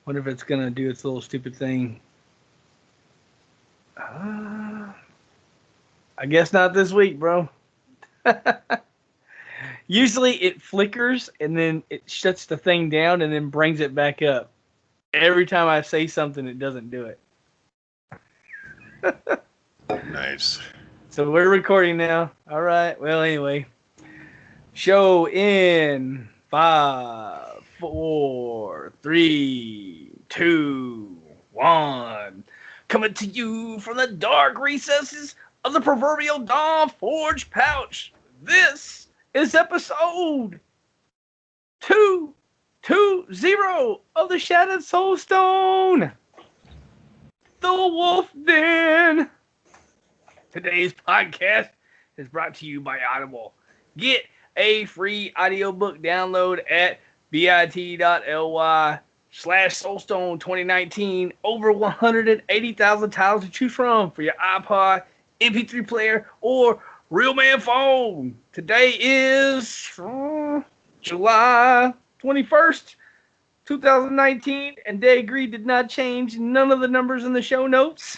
Wonder if it's gonna do its little stupid thing. I guess not this week, bro. Usually it flickers and then it shuts the thing down and then brings it back up. Every time I say something, it doesn't do it. Nice. So we're recording now. All right. Well, anyway. Show in 5, 4, 3, 2, 1. Coming to you from the dark recesses of the proverbial Dawn Forge pouch. This is episode 220 of the Shattered Soulstone. The Wolf Den. Today's podcast is brought to you by Audible. Get a free audiobook download at bit.ly/Soulstone 2019. Over 180,000 titles to choose from for your iPod, MP3 player, or real man phone. Today is July 21st, 2019, and Deadgreed did not change none of the numbers in the show notes.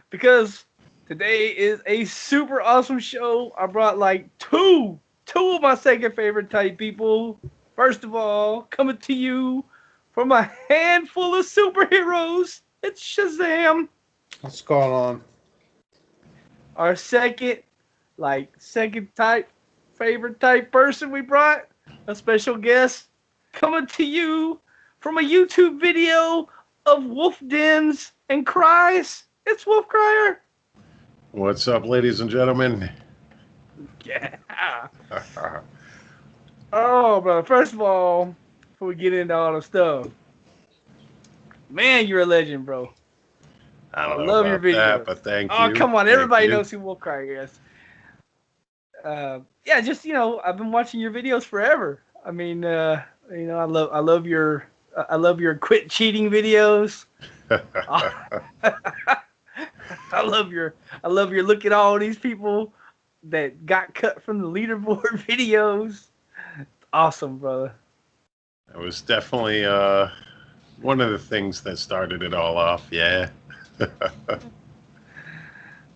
Because today is a super awesome show. I brought like two of my second favorite type people. First of all, coming to you from a handful of superheroes, it's Shazam. What's going on? Our second type favorite type person we brought, a special guest, coming to you from a YouTube video of wolf dens and cries. It's Wolf Crier. What's up, ladies and gentlemen? Yeah. Oh, brother. First of all, before we get into all the stuff, man, you're a legend, bro. I don't know love about your video. that, but thank you. Oh, come on. Thank Everybody you. knows who Wolf Crier is. Yeah, just, I've been watching your videos forever. I mean, I love your quit cheating videos. I love your look at all these people that got cut from the leaderboard videos. Awesome, brother. It was definitely one of the things that started it all off. Yeah.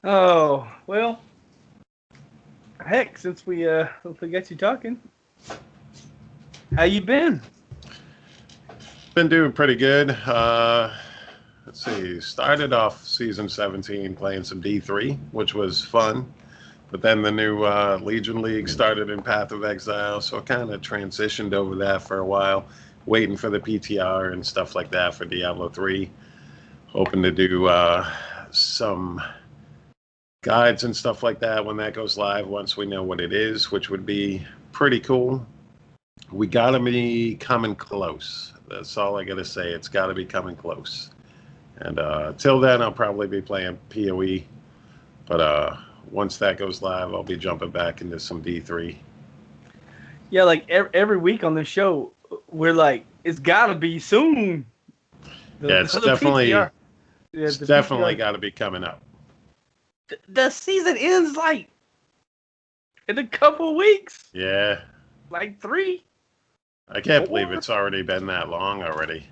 Oh, well, heck, since we got you talking, how you been? Been doing pretty good. Let's see. Started off season 17 playing some D3, which was fun. But then the new Legion League started in Path of Exile, so I kind of transitioned over that for a while, waiting for the PTR and stuff like that for Diablo 3. Hoping to do some guides and stuff like that when that goes live, once we know what it is, which would be pretty cool. We got to be coming close. That's all I got to say. It's got to be coming close. And till then, I'll probably be playing PoE. But once that goes live, I'll be jumping back into some D3. Yeah, like every week on the show, we're like, it's got to be soon. It's definitely PTR. got to be coming up. The season ends like in a couple weeks. Yeah. Like 3. I can't believe it's already been that long already.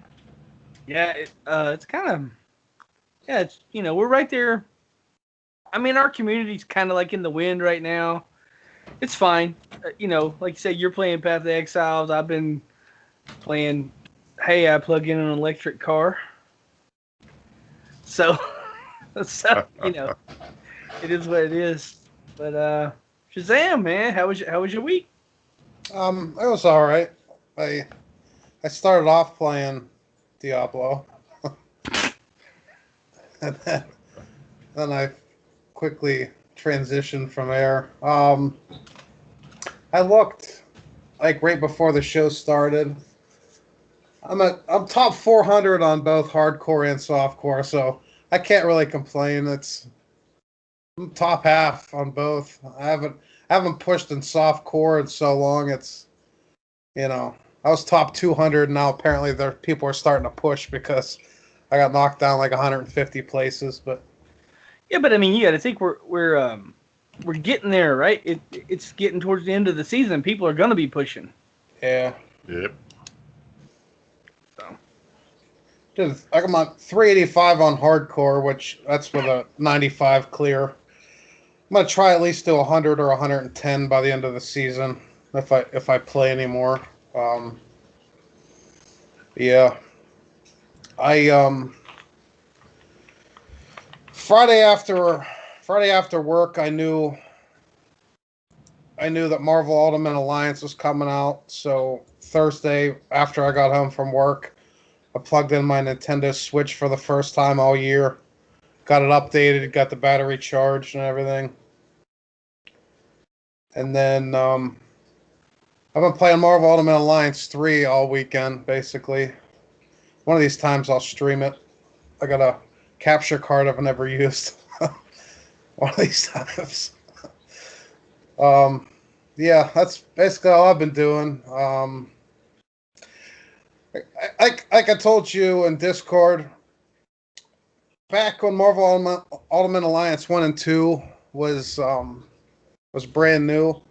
Yeah, it's kind of, it's, we're right there. I mean, our community's kind of like in the wind right now. It's fine. Like you say, you're playing Path of Exiles. I've been playing, hey, I plug in an electric car. So, it is what it is. But, Shazam, man, how was your week? It was all right. I started off playing Diablo, and then I quickly transitioned from there. I looked like right before the show started. I'm top 400 on both hardcore and softcore, so I can't really complain. I'm top half on both. I haven't pushed in softcore in so long. It's I was top 200, now apparently people are starting to push because I got knocked down like 150 places. But yeah, but I mean, you got to think we're getting there, right? It's getting towards the end of the season. People are gonna be pushing. Yeah. Yep. Dude, I'm on 385 on hardcore, which that's with a 95 clear. I'm gonna try at least to 100 or 110 by the end of the season if I play anymore. Yeah, I Friday after work, I knew that Marvel Ultimate Alliance was coming out. So Thursday after I got home from work, I plugged in my Nintendo Switch for the first time all year. Got it updated, got the battery charged and everything. And then I've been playing Marvel Ultimate Alliance 3 all weekend, basically. One of these times I'll stream it. I got a capture card I've never used. One of these times. Yeah, that's basically all I've been doing. Like I told you in Discord, back when Marvel Ultimate Alliance 1 and 2 was brand new,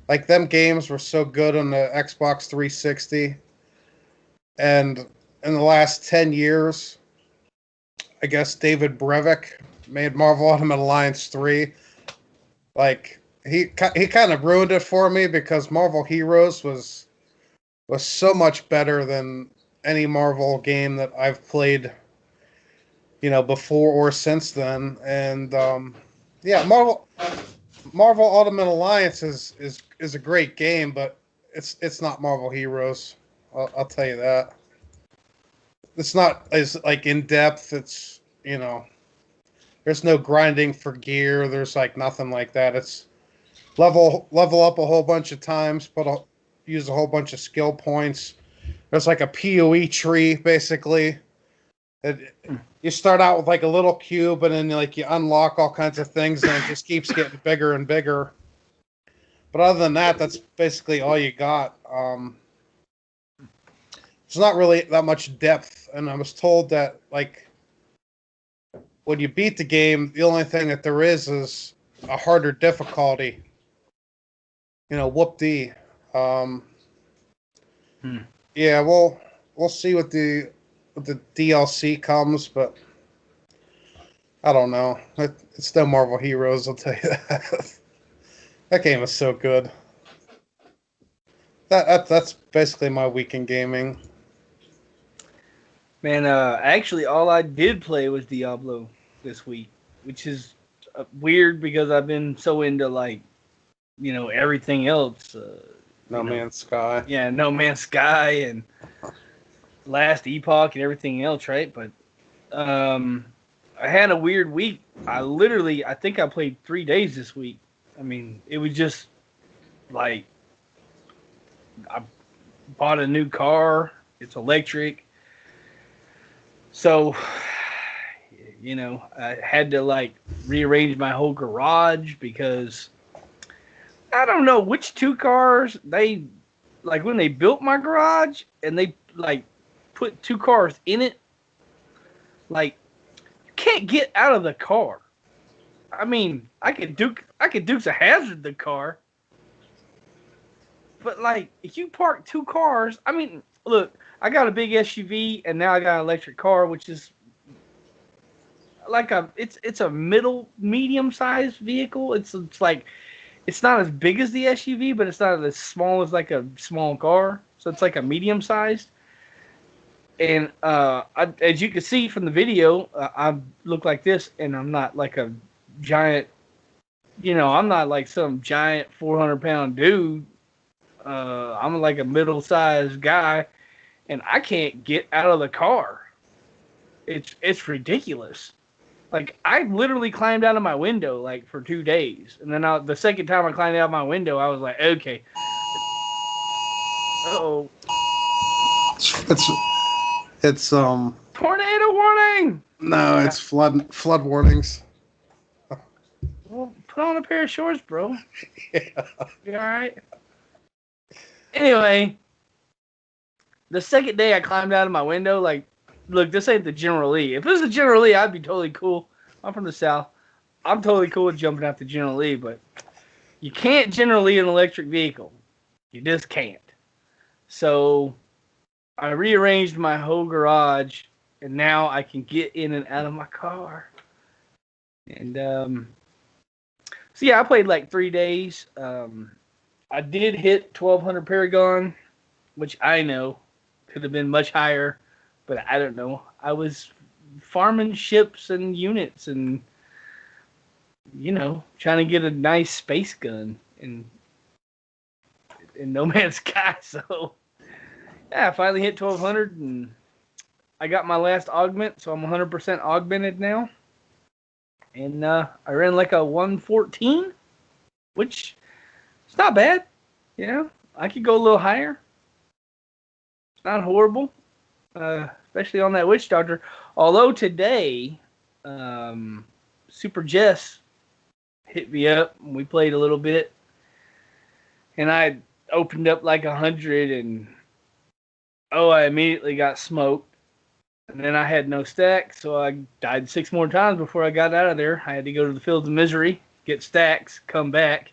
like them games were so good on the Xbox 360, and in the last 10 years, I guess David Brevik made Marvel Ultimate Alliance 3. Like he kind of ruined it for me because Marvel Heroes was so much better than any Marvel game that I've played, before or since then. And yeah, Marvel Ultimate Alliance is a great game, but it's not Marvel Heroes. I'll tell you that. It's not as like in depth. It's there's no grinding for gear. There's like nothing like that. It's level up a whole bunch of times, use a whole bunch of skill points. There's like a PoE tree basically. You start out with like a little cube, and then like you unlock all kinds of things, and it just keeps getting bigger and bigger. But other than that, that's basically all you got. It's not really that much depth, and I was told that like when you beat the game, the only thing that there is a harder difficulty. Whoop-dee. Yeah, we'll see what the DLC comes, but I don't know. It's no Marvel Heroes, I'll tell you that. That game is so good. That's basically my weekend gaming. Man, actually, all I did play was Diablo this week, which is weird because I've been so into like, everything else. No Man's Sky. Yeah, No Man's Sky and Last Epoch and everything else, right? But I had a weird week. I think I played 3 days this week. I mean, it was just like I bought a new car. It's electric. So, I had to like rearrange my whole garage because I don't know which 2 cars they like when they built my garage and they like put 2 cars in it. Like you can't get out of the car. I mean, I could Dukes a Hazzard the car. But like if you park 2 cars, I mean, look, I got a big SUV and now I got an electric car, which is like it's a medium sized vehicle. It's like it's not as big as the SUV, but it's not as small as like a small car. So it's like a medium sized. And as you can see from the video, I look like this, and I'm not like a giant. I'm not like some giant 400-pound dude. I'm like a middle-sized guy, and I can't get out of the car. It's ridiculous. Like I literally climbed out of my window like for 2 days, and then the second time I climbed out of my window, I was like, okay. Uh-oh. It's Tornado warning. No, it's flood warnings. Well, put on a pair of shorts, bro. Yeah. You all right? Anyway, the second day I climbed out of my window, like, look, this ain't the General Lee. If it was the General Lee, I'd be totally cool. I'm from the South. I'm totally cool with jumping out the General Lee, but you can't General Lee an electric vehicle. You just can't. So I rearranged my whole garage and now I can get in and out of my car. And so yeah, I played like 3 days. I did hit 1200 Paragon, which I know could have been much higher, but I don't know. I was farming ships and units and, trying to get a nice space gun in No Man's Sky. So yeah, I finally hit 1200 and I got my last augment, so I'm 100% augmented now. And I ran like a 114, which is not bad. I could go a little higher. It's not horrible, especially on that Witch Doctor. Although today, Super Jess hit me up and we played a little bit. And I opened up like 100 and I immediately got smoked. And then I had no stacks, so I died 6 more times before I got out of there. I had to go to the Fields of Misery, get stacks, come back.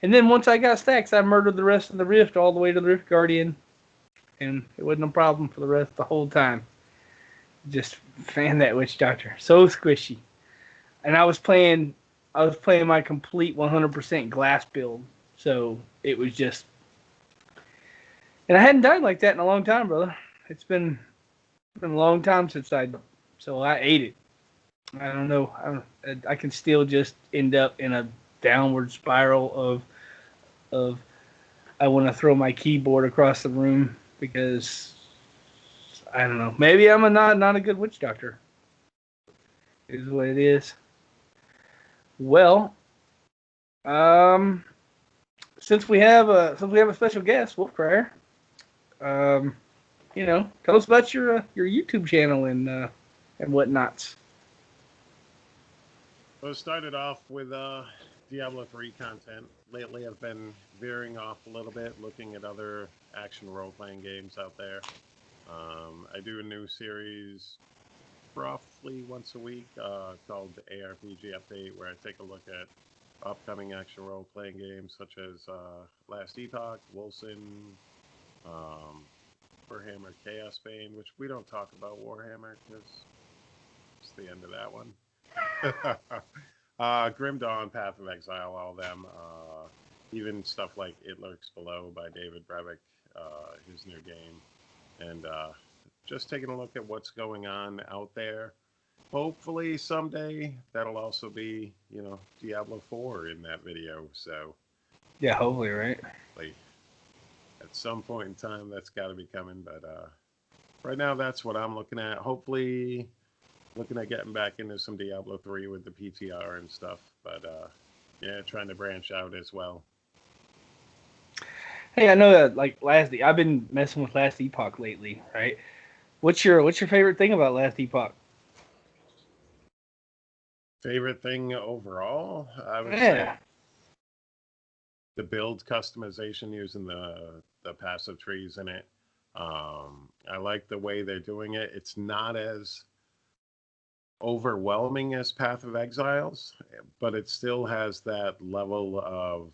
And then once I got stacks, I murdered the rest of the Rift all the way to the Rift Guardian. And it wasn't a problem for the rest the whole time. Just fan that Witch Doctor. So squishy. And I was playing my complete 100% glass build. So it was just... And I hadn't died like that in a long time, brother. It's been a long time since so I ate it. I don't know. I can still just end up in a downward spiral of I want to throw my keyboard across the room because I don't know. Maybe I'm not a good witch doctor. Is what it is. Well, since we have a special guest, Wolfcrier, tell us about your YouTube channel and whatnots. So it started off with Diablo 3 content. Lately, I've been veering off a little bit, looking at other action role-playing games out there. I do a new series roughly once a week called the ARPG Update, where I take a look at upcoming action role-playing games such as Last Epoch, Wilson, Warhammer Chaos Bane, which we don't talk about Warhammer because it's the end of that one. Grim Dawn, Path of Exile, all them. Even stuff like It Lurks Below by David Brevik, his new game. And just taking a look at what's going on out there. Hopefully someday that'll also be, Diablo 4 in that video. So yeah, hopefully, right? Like, at some point in time, that's got to be coming. But right now, that's what I'm looking at. Hopefully, looking at getting back into some Diablo 3 with the PTR and stuff. But yeah, trying to branch out as well. Hey, I know that I've been messing with Last Epoch lately, right? What's your favorite thing about Last Epoch? Favorite thing overall, I would say Yeah. the build customization using the passive trees in it. I like the way they're doing it. It's not as overwhelming as Path of Exiles, but it still has that level of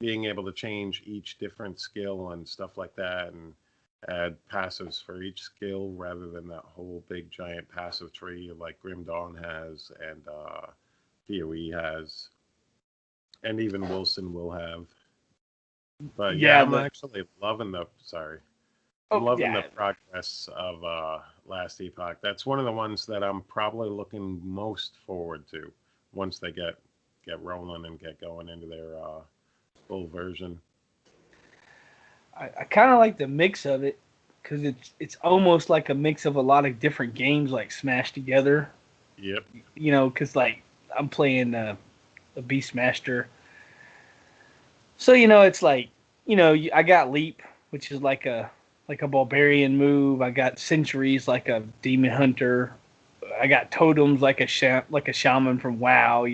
being able to change each different skill and stuff like that, and add passives for each skill rather than that whole big giant passive tree like Grim Dawn has and PoE has, and even Wilson will have. But yeah, I'm actually loving the the progress of Last Epoch. That's one of the ones that I'm probably looking most forward to once they get rolling and get going into their full version. I kind of like the mix of it because it's almost like a mix of a lot of different games like smashed together. Yep. Because I'm playing a Beastmaster, so it's like I got Leap, which is like a barbarian move. I got Centuries like a demon hunter. I got Totems like a shaman from WoW.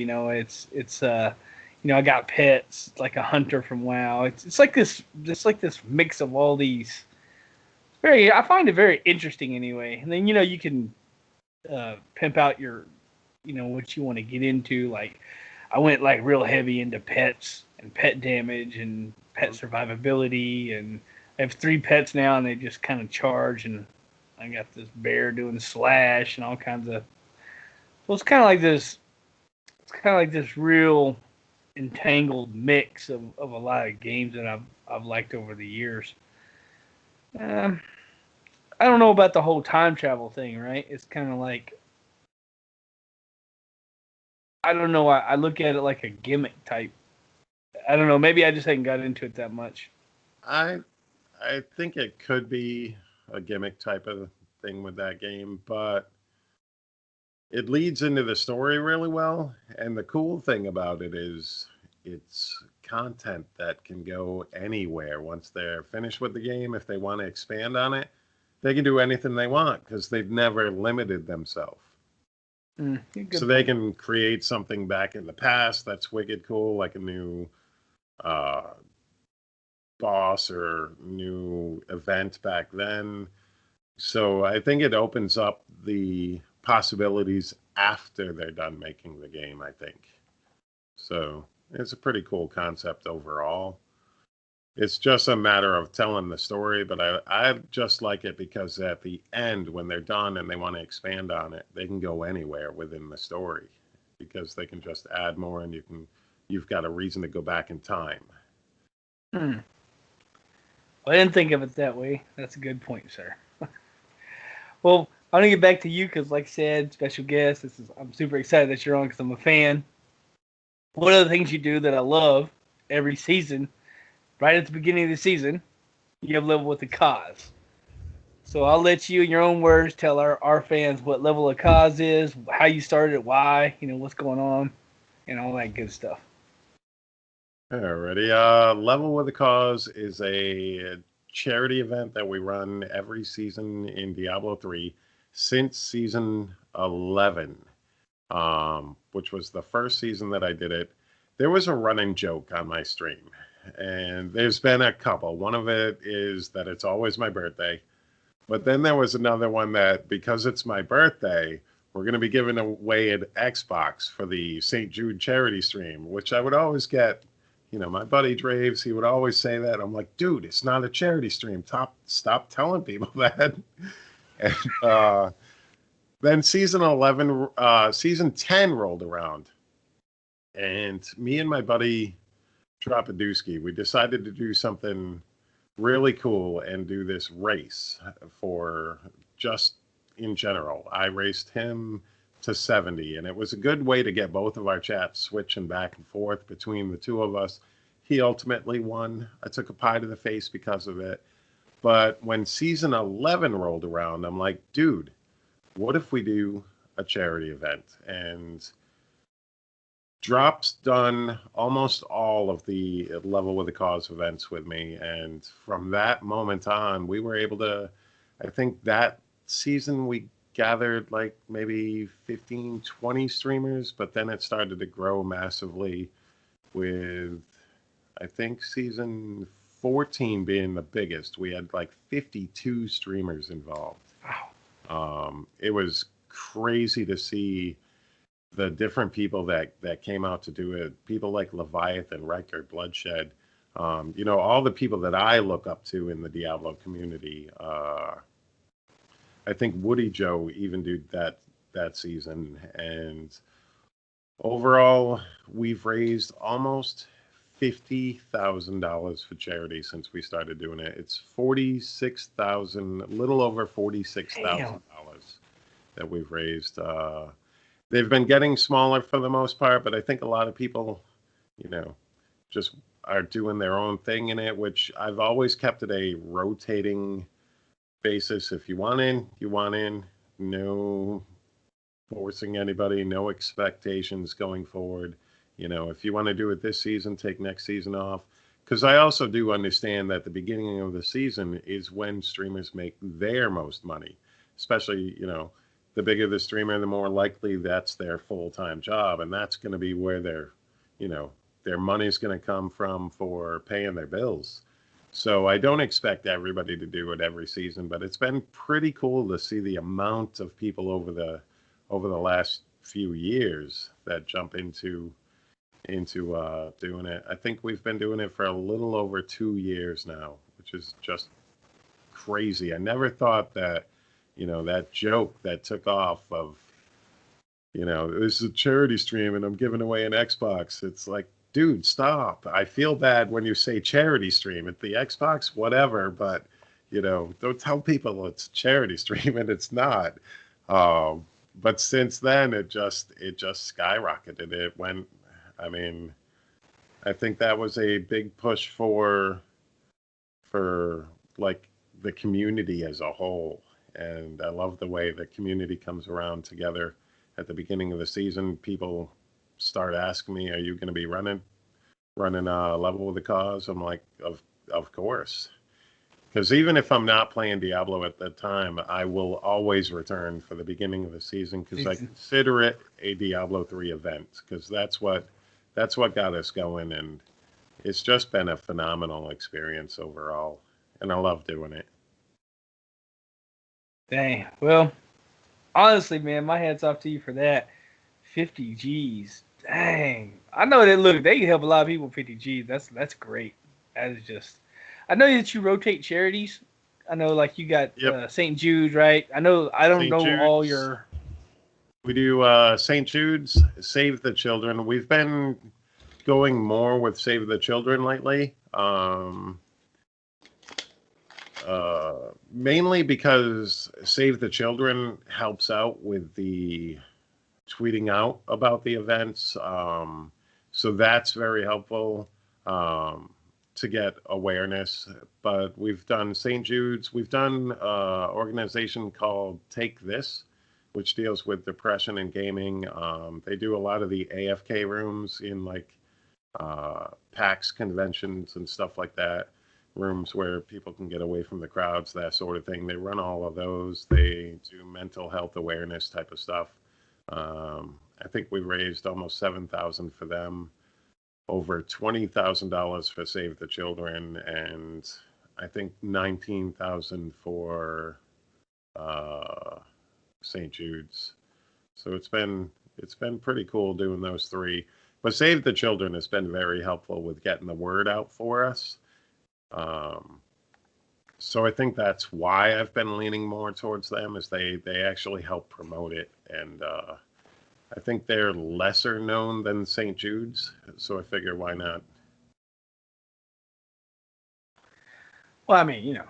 I got Pets like a hunter from WoW. It's like this mix of all these. I find it very interesting anyway. And then you can pimp out your what you want to get into. Like I went like real heavy into pets and pet damage and pet survivability, and I have 3 pets now, and they just kind of charge, and I got this bear doing slash and all kinds of. So it's kind of like this. It's kind of like this real entangled mix of a lot of games that I've liked over the years. Um, I don't know about the whole time travel thing, right? It's kind of like I don't know. I look at it like a gimmick type. I don't know. Maybe I just haven't got into it that much. I I think it could be a gimmick type of thing with that game, but it leads into the story really well. And the cool thing about it is it's content that can go anywhere once they're finished with the game. If they want to expand on it, they can do anything they want because they've never limited themselves. So Good they point. can create something back in the past that's wicked cool, like a new uh, boss or new event back then. So I think it opens up the possibilities after they're done making the game, I think. So it's a pretty cool concept overall. It's just a matter of telling the story, but I just like it because at the end, when they're done and they want to expand on it, they can go anywhere within the story because they can just add more and you've got a reason to go back in time. Hmm. Well, I didn't think of it that way. That's a good point, sir. Well, I want to get back to you because, like I said, special guest. I'm super excited that you're on because I'm a fan. One of the things you do that I love every season, right at the beginning of the season, you have level with the cause. So I'll let you, in your own words, tell our fans what level of cause is, how you started, why, what's going on, and all that good stuff. Alrighty. Level with a Cause is a charity event that we run every season in Diablo 3 since season 11, which was the first season that I did it. There was a running joke on my stream, and there's been a couple. One of it is that it's always my birthday. But then there was another one that because it's my birthday, we're going to be giving away an Xbox for the St. Jude charity stream, which I would always get. My buddy Draves, he would always say that. I'm like, dude, it's not a charity stream. Stop telling people that. And then season 10 rolled around. And me and my buddy Dropadooski, we decided to do something really cool and do this race for just in general. I raced him to 70, and it was a good way to get both of our chats switching back and forth between the two of us. He ultimately won. I took a pie to the face because of it. But when season 11 rolled around, I'm like, dude, what if we do a charity event? And Drop's done almost all of the Level with a Cause events with me. And from that moment on, we were able to, I think that season we gathered like maybe 15, 20 streamers, but then it started to grow massively with, I think, season 14 being the biggest. We had like 52 streamers involved. It was crazy to see the different people that came out to do it. People like Leviathan, Riker, Bloodshed, all the people that I look up to in the Diablo community. I think Woody Joe even did that season, and overall we've raised almost $50,000 for charity since we started doing it. It's 46,000, a little over $46,000 that we've raised. They've been getting smaller for the most part, but I think a lot of people, just are doing their own thing in it, which I've always kept it a rotating basis. If you want in, you want in. No forcing anybody, no expectations going forward. If you want to do it this season, take next season off. Because I also do understand that the beginning of the season is when streamers make their most money, especially, the bigger the streamer, the more likely that's their full-time job, and that's going to be where their money's going to come from for paying their bills. So I don't expect everybody to do it every season, but it's been pretty cool to see the amount of people over the last few years that jump into doing it. I think we've been doing it for a little over 2 years now, which is just crazy. I never thought that that joke that took off of, this is a charity stream and I'm giving away an Xbox. It's like, dude, stop. I feel bad when you say charity stream at the Xbox, whatever, but, don't tell people it's a charity stream and it's not. But since then, it just skyrocketed. It went, I mean, I think that was a big push for like the community as a whole. And I love the way the community comes around together at the beginning of the season. People start asking me, "Are you going to be running level with the cause?" I'm like, of course. Because even if I'm not playing Diablo at that time, I will always return for the beginning of the season because I consider it a Diablo 3 event because that's what got us going, and it's just been a phenomenal experience overall, and I love doing it. Dang. Well, honestly, man, my hat's off to you for that. 50 G's. Dang. I know that, look, they can help a lot of people with 50 G's. That's great. That is just... I know that you rotate charities. I know, like, you got St. Jude, right? I don't know all your... We do St. Jude's, Save the Children. We've been going more with Save the Children lately. Mainly because Save the Children helps out with the tweeting out about the events. So that's very helpful to get awareness. But we've done St. Jude's. We've done an organization called Take This, which deals with depression and gaming. They do a lot of the AFK rooms in like PAX conventions and stuff like that. Rooms where people can get away from the crowds, that sort of thing. They run all of those. They do mental health awareness type of stuff. I think we raised almost $7,000 for them, over $20,000 for Save the Children, and I think $19,000 for St. Jude's. So it's been pretty cool doing those three. But Save the Children has been very helpful with getting the word out for us. So I think that's why I've been leaning more towards them, is they actually help promote it, and I think they're lesser known than St. Jude's, so I figure why not. Well, I mean,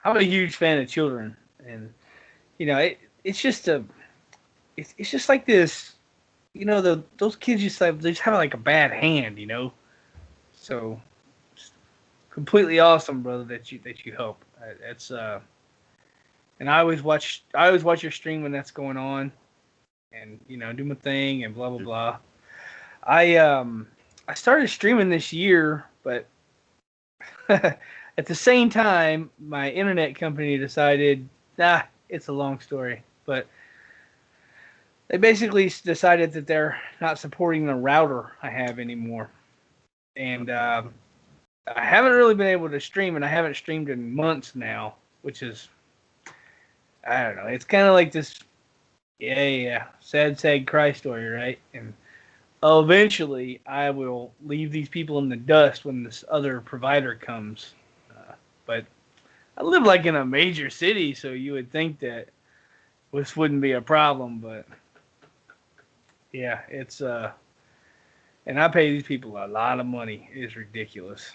I'm a huge fan of children, and it's just it's just like this, those kids they just have like a bad hand, So it's completely awesome, brother, that you help. It's and I always watch your stream when that's going on, and do my thing and blah blah blah. I started streaming this year, but at the same time, my internet company decided, it's a long story, but they basically decided that they're not supporting the router I have anymore. And I haven't really been able to stream, and I haven't streamed in months now, which is, I don't know. It's kind of like this, sad cry story, right? And eventually I will leave these people in the dust when this other provider comes. But I live like in a major city, so you would think that this wouldn't be a problem, but yeah, it's and I pay these people a lot of money. It is ridiculous.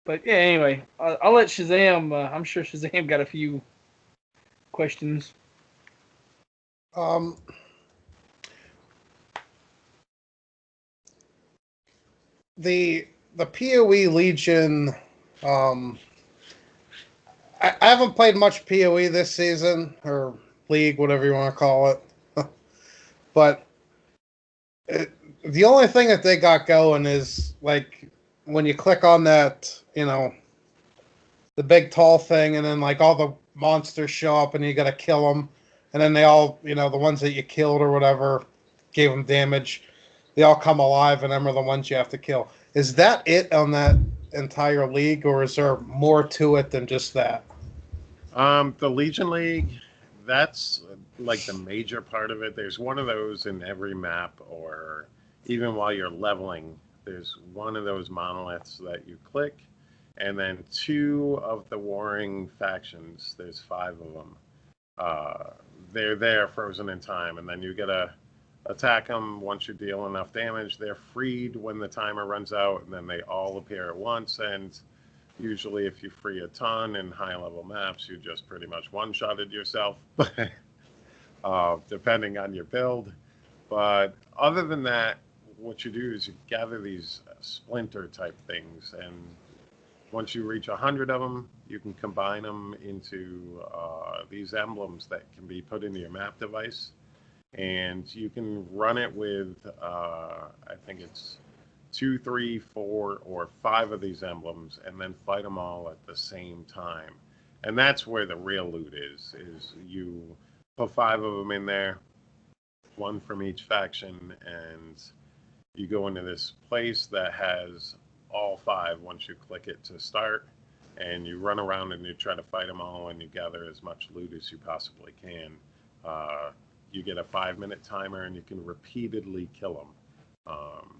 But yeah, anyway, I'll let Shazam. I'm sure Shazam got a few questions. The PoE Legion. I haven't played much PoE this season, or League, whatever you want to call it. But the only thing that they got going is, like, when you click on that, the big tall thing, and then, like, all the monsters show up, and you got to kill them. And then they all, the ones that you killed or whatever, gave them damage. They all come alive, and them are the ones you have to kill. Is that it on that entire league, or is there more to it than just that? The Legion League, that's like the major part of it. There's one of those in every map, or even while you're leveling, there's one of those monoliths that you click, and then 2 of the warring factions, there's 5 of them, they're there frozen in time, and then you get to attack them once you deal enough damage. They're freed when the timer runs out, and then they all appear at once, and usually if you free a ton in high-level maps, you just pretty much one-shotted yourself, depending on your build. But other than that, what you do is you gather these splinter-type things, and once you reach 100 of them, you can combine them into these emblems that can be put into your map device. And you can run it with, I think it's 2, 3, 4, or 5 of these emblems, and then fight them all at the same time. And that's where the real loot is you put 5 of them in there, 1 from each faction, and you go into this place that has all 5 once you click it to start, and you run around and you try to fight them all, and you gather as much loot as you possibly can. You get a 5-minute timer, and you can repeatedly kill them.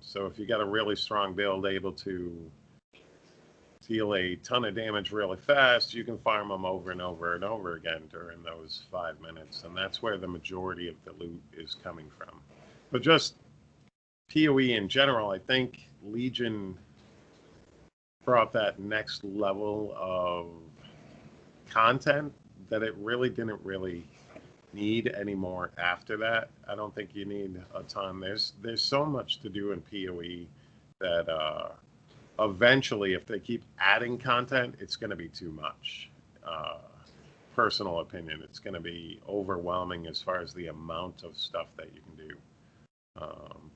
So if you got a really strong build able to deal a ton of damage really fast, you can farm them over and over and over again during those 5 minutes, and that's where the majority of the loot is coming from. But just PoE in general, I think Legion brought that next level of content that it really didn't need anymore after that. I don't think you need a ton. There's so much to do in PoE that eventually, if they keep adding content, it's going to be too much. Personal opinion, it's going to be overwhelming as far as the amount of stuff that you can do.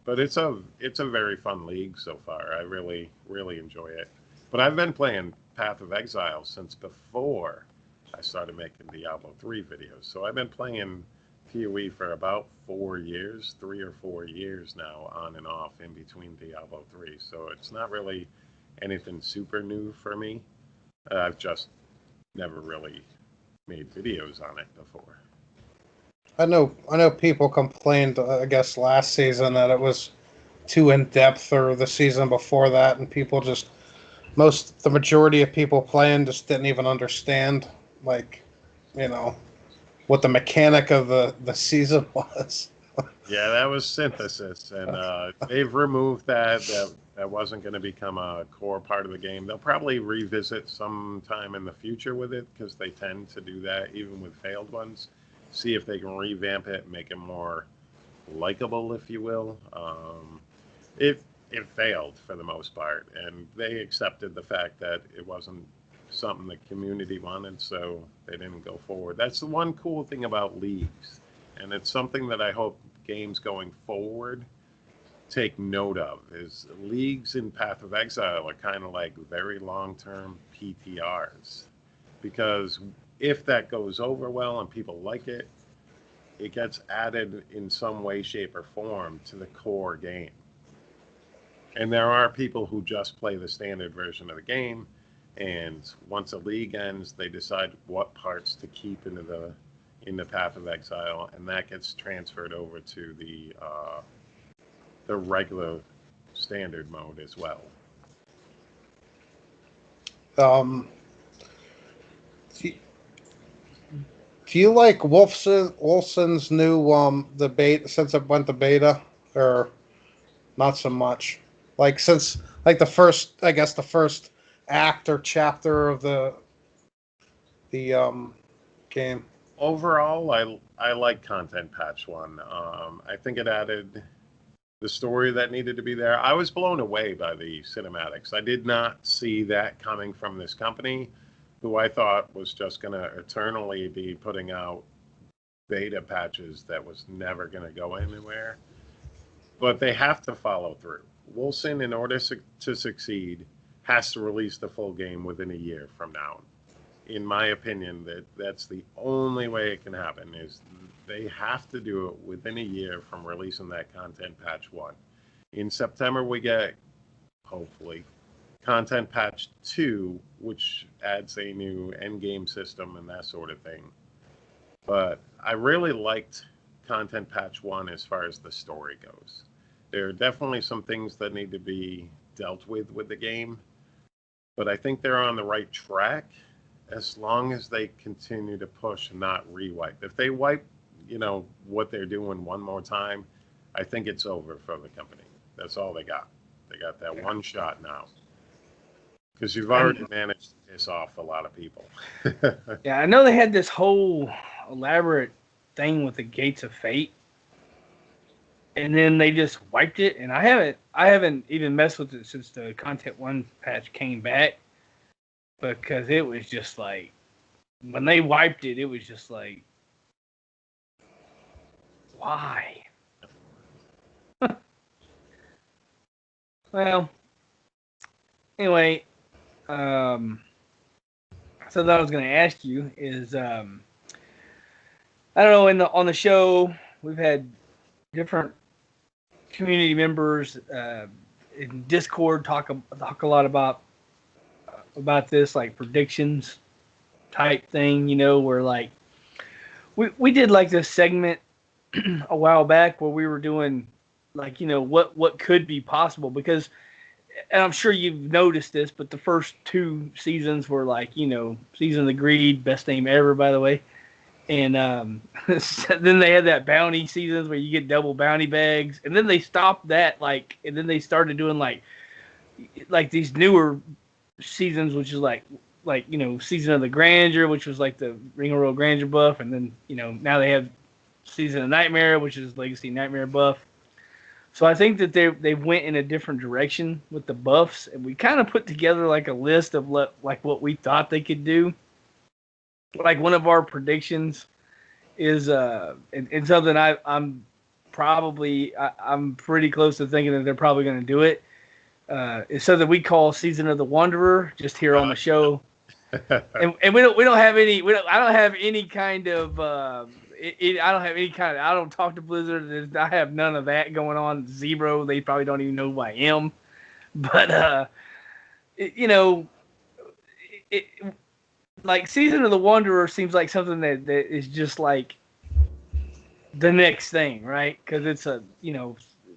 But it's a very fun league so far. I really enjoy it. But I've been playing Path of Exile since before I started making Diablo 3 videos. So I've been playing PoE for about 4 years, 3 or 4 years now, on and off in between Diablo 3. So it's not really anything super new for me. I've just never really made videos on it before. I know people complained, I guess, last season that it was too in-depth, or the season before that, and people just, the majority of people playing just didn't even understand, like, what the mechanic of the season was. Yeah, that was synthesis, and they've removed that. That wasn't going to become a core part of the game. They'll probably revisit sometime in the future with it, because they tend to do that even with failed ones. See if they can revamp it and make it more likable, if you will. It failed for the most part, and they accepted the fact that it wasn't something the community wanted, so they didn't go forward. That's the one cool thing about leagues, and it's something that I hope games going forward take note of, is leagues in Path of Exile are kind of like very long-term PTRs, because if that goes over well and people like it, it gets added in some way, shape, or form to the core game. And there are people who just play the standard version of the game, and once a league ends, they decide what parts to keep in the Path of Exile, and that gets transferred over to the regular standard mode as well. Do you like Wolfson's new the beta, since it went to beta, or not so much? Like, since the first act or chapter of the game. Overall, I like Content Patch 1. I think it added the story that needed to be there. I was blown away by the cinematics. I did not see that coming from this company, who I thought was just going to eternally be putting out beta patches that was never going to go anywhere. But they have to follow through. Wolfson, in order to succeed, has to release the full game within a year from now. In my opinion, that's the only way it can happen, is they have to do it within a year from releasing that Content Patch 1. In September, we get, hopefully, Content Patch 2, which adds a new endgame system and that sort of thing. But I really liked Content Patch 1 as far as the story goes. There are definitely some things that need to be dealt with the game, but I think they're on the right track as long as they continue to push and not re-wipe. If they wipe, what they're doing one more time, I think it's over for the company. That's all they got. They got that one shot now. Because you've already managed to piss off a lot of people. Yeah, I know they had this whole elaborate thing with the Gates of Fate, and then they just wiped it. And I haven't even messed with it since the Content 1 patch came back, because it was just like, when they wiped it, it was just like, why? Well, anyway, so that I was going to ask you is, I don't know, on the show we've had different community members in Discord talk a lot about this, like predictions type thing, where like we did like this segment a while back where we were doing like, what could be possible, because, and I'm sure you've noticed this, but the first 2 seasons were like, Season of the Greed, best name ever, by the way. And then they had that bounty seasons where you get double bounty bags, and then they stopped that, and then they started doing like these newer seasons, which is like Season of the Grandeur, which was like the Ring of Royal Grandeur buff, and then now they have Season of Nightmare, which is Legacy Nightmare buff. So I think that they went in a different direction with the buffs, and we kind of put together like a list of what we thought they could do. Like one of our predictions is and something I'm pretty close to thinking that they're probably going to do it. Is something we call Season of the Wanderer, just here on the show. and we don't have any. I don't have any kind of. I don't talk to Blizzard. I have none of that going on. Zero. They probably don't even know who I am. But like Season of the Wanderer seems like something that is just like the next thing, right? Because it's a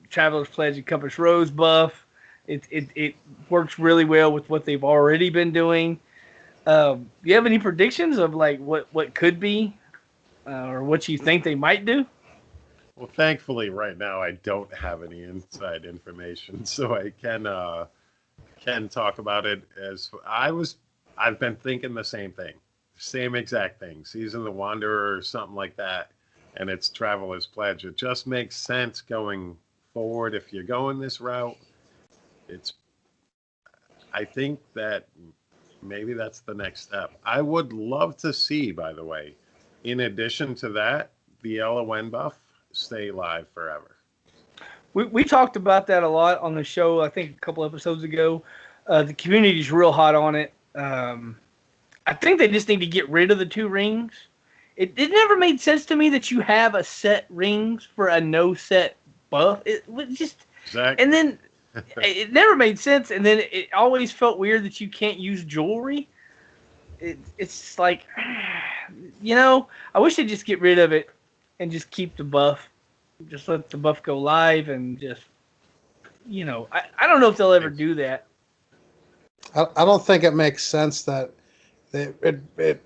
Traveler's Pledge and Compass Rose buff. It works really well with what they've already been doing. Do you have any predictions of like what could be, or what you think they might do? Well, thankfully, right now I don't have any inside information, so I can talk about it as I've been thinking the same thing, same exact thing. Season of the Wanderer or something like that, and it's Traveler's Pledge. It just makes sense going forward if you're going this route. I think that maybe that's the next step. I would love to see, by the way, in addition to that, the LON buff stay live forever. We talked about that a lot on the show, I think a couple episodes ago. The community's real hot on it. I think they just need to get rid of the 2 rings. It never made sense to me that you have a set rings for a no set buff. It was just exactly. And then it never made sense. And then it always felt weird that you can't use jewelry. It's like, I wish they'd just get rid of it and just keep the buff. Just let the buff go live and just, I don't know if they'll ever do that. I don't think it makes sense that it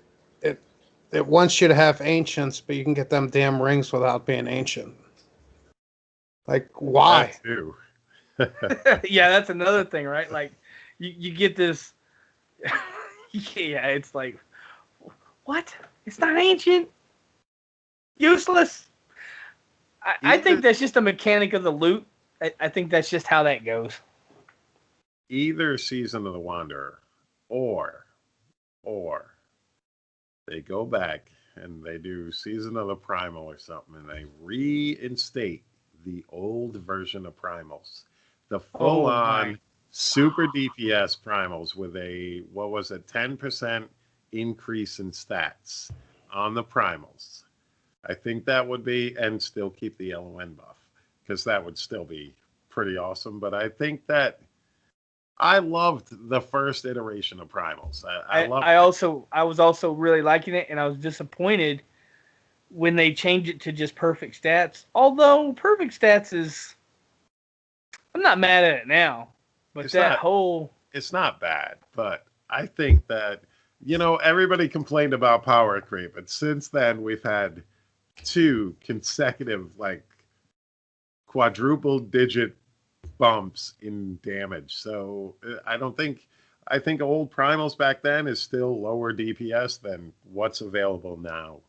wants you to have ancients, but you can get them damn rings without being ancient. Like, why? That too. Yeah, that's another thing, right? Like, you get this. Yeah, it's like, what? It's not ancient. Useless. I think that's just a mechanic of the loot. I think that's just how that goes. Either Season of the Wanderer or they go back and they do Season of the Primal or something, and they reinstate the old version of Primals. The full-on super DPS Primals with a, 10% increase in stats on the Primals. I think that would be, and still keep the LON buff, because that would still be pretty awesome. But I think that I loved the first iteration of Primals. I was also really liking it, and I was disappointed when they changed it to just perfect stats. Although perfect stats is, I'm not mad at it now, but it's not bad, but I think that, everybody complained about power creep, but since then we've had two consecutive, like, quadruple digit bumps in damage. So I think old primals back then is still lower DPS than what's available now.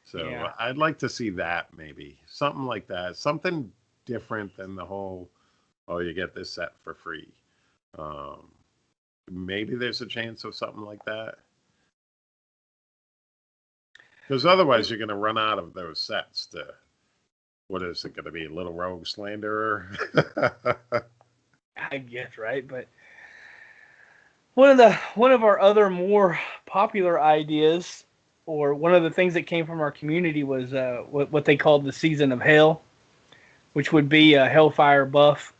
So Yeah. I'd like to see that, maybe something like that, something different than the whole, oh, you get this set for free. Um, Maybe there's a chance of something like that. Because otherwise, you're going to run out of those sets to, what is it going to be? Little Rogue Slanderer? I guess, right? But one of our other more popular ideas, or one of the things that came from our community, was what they called the Season of Hell, which would be a Hellfire buff.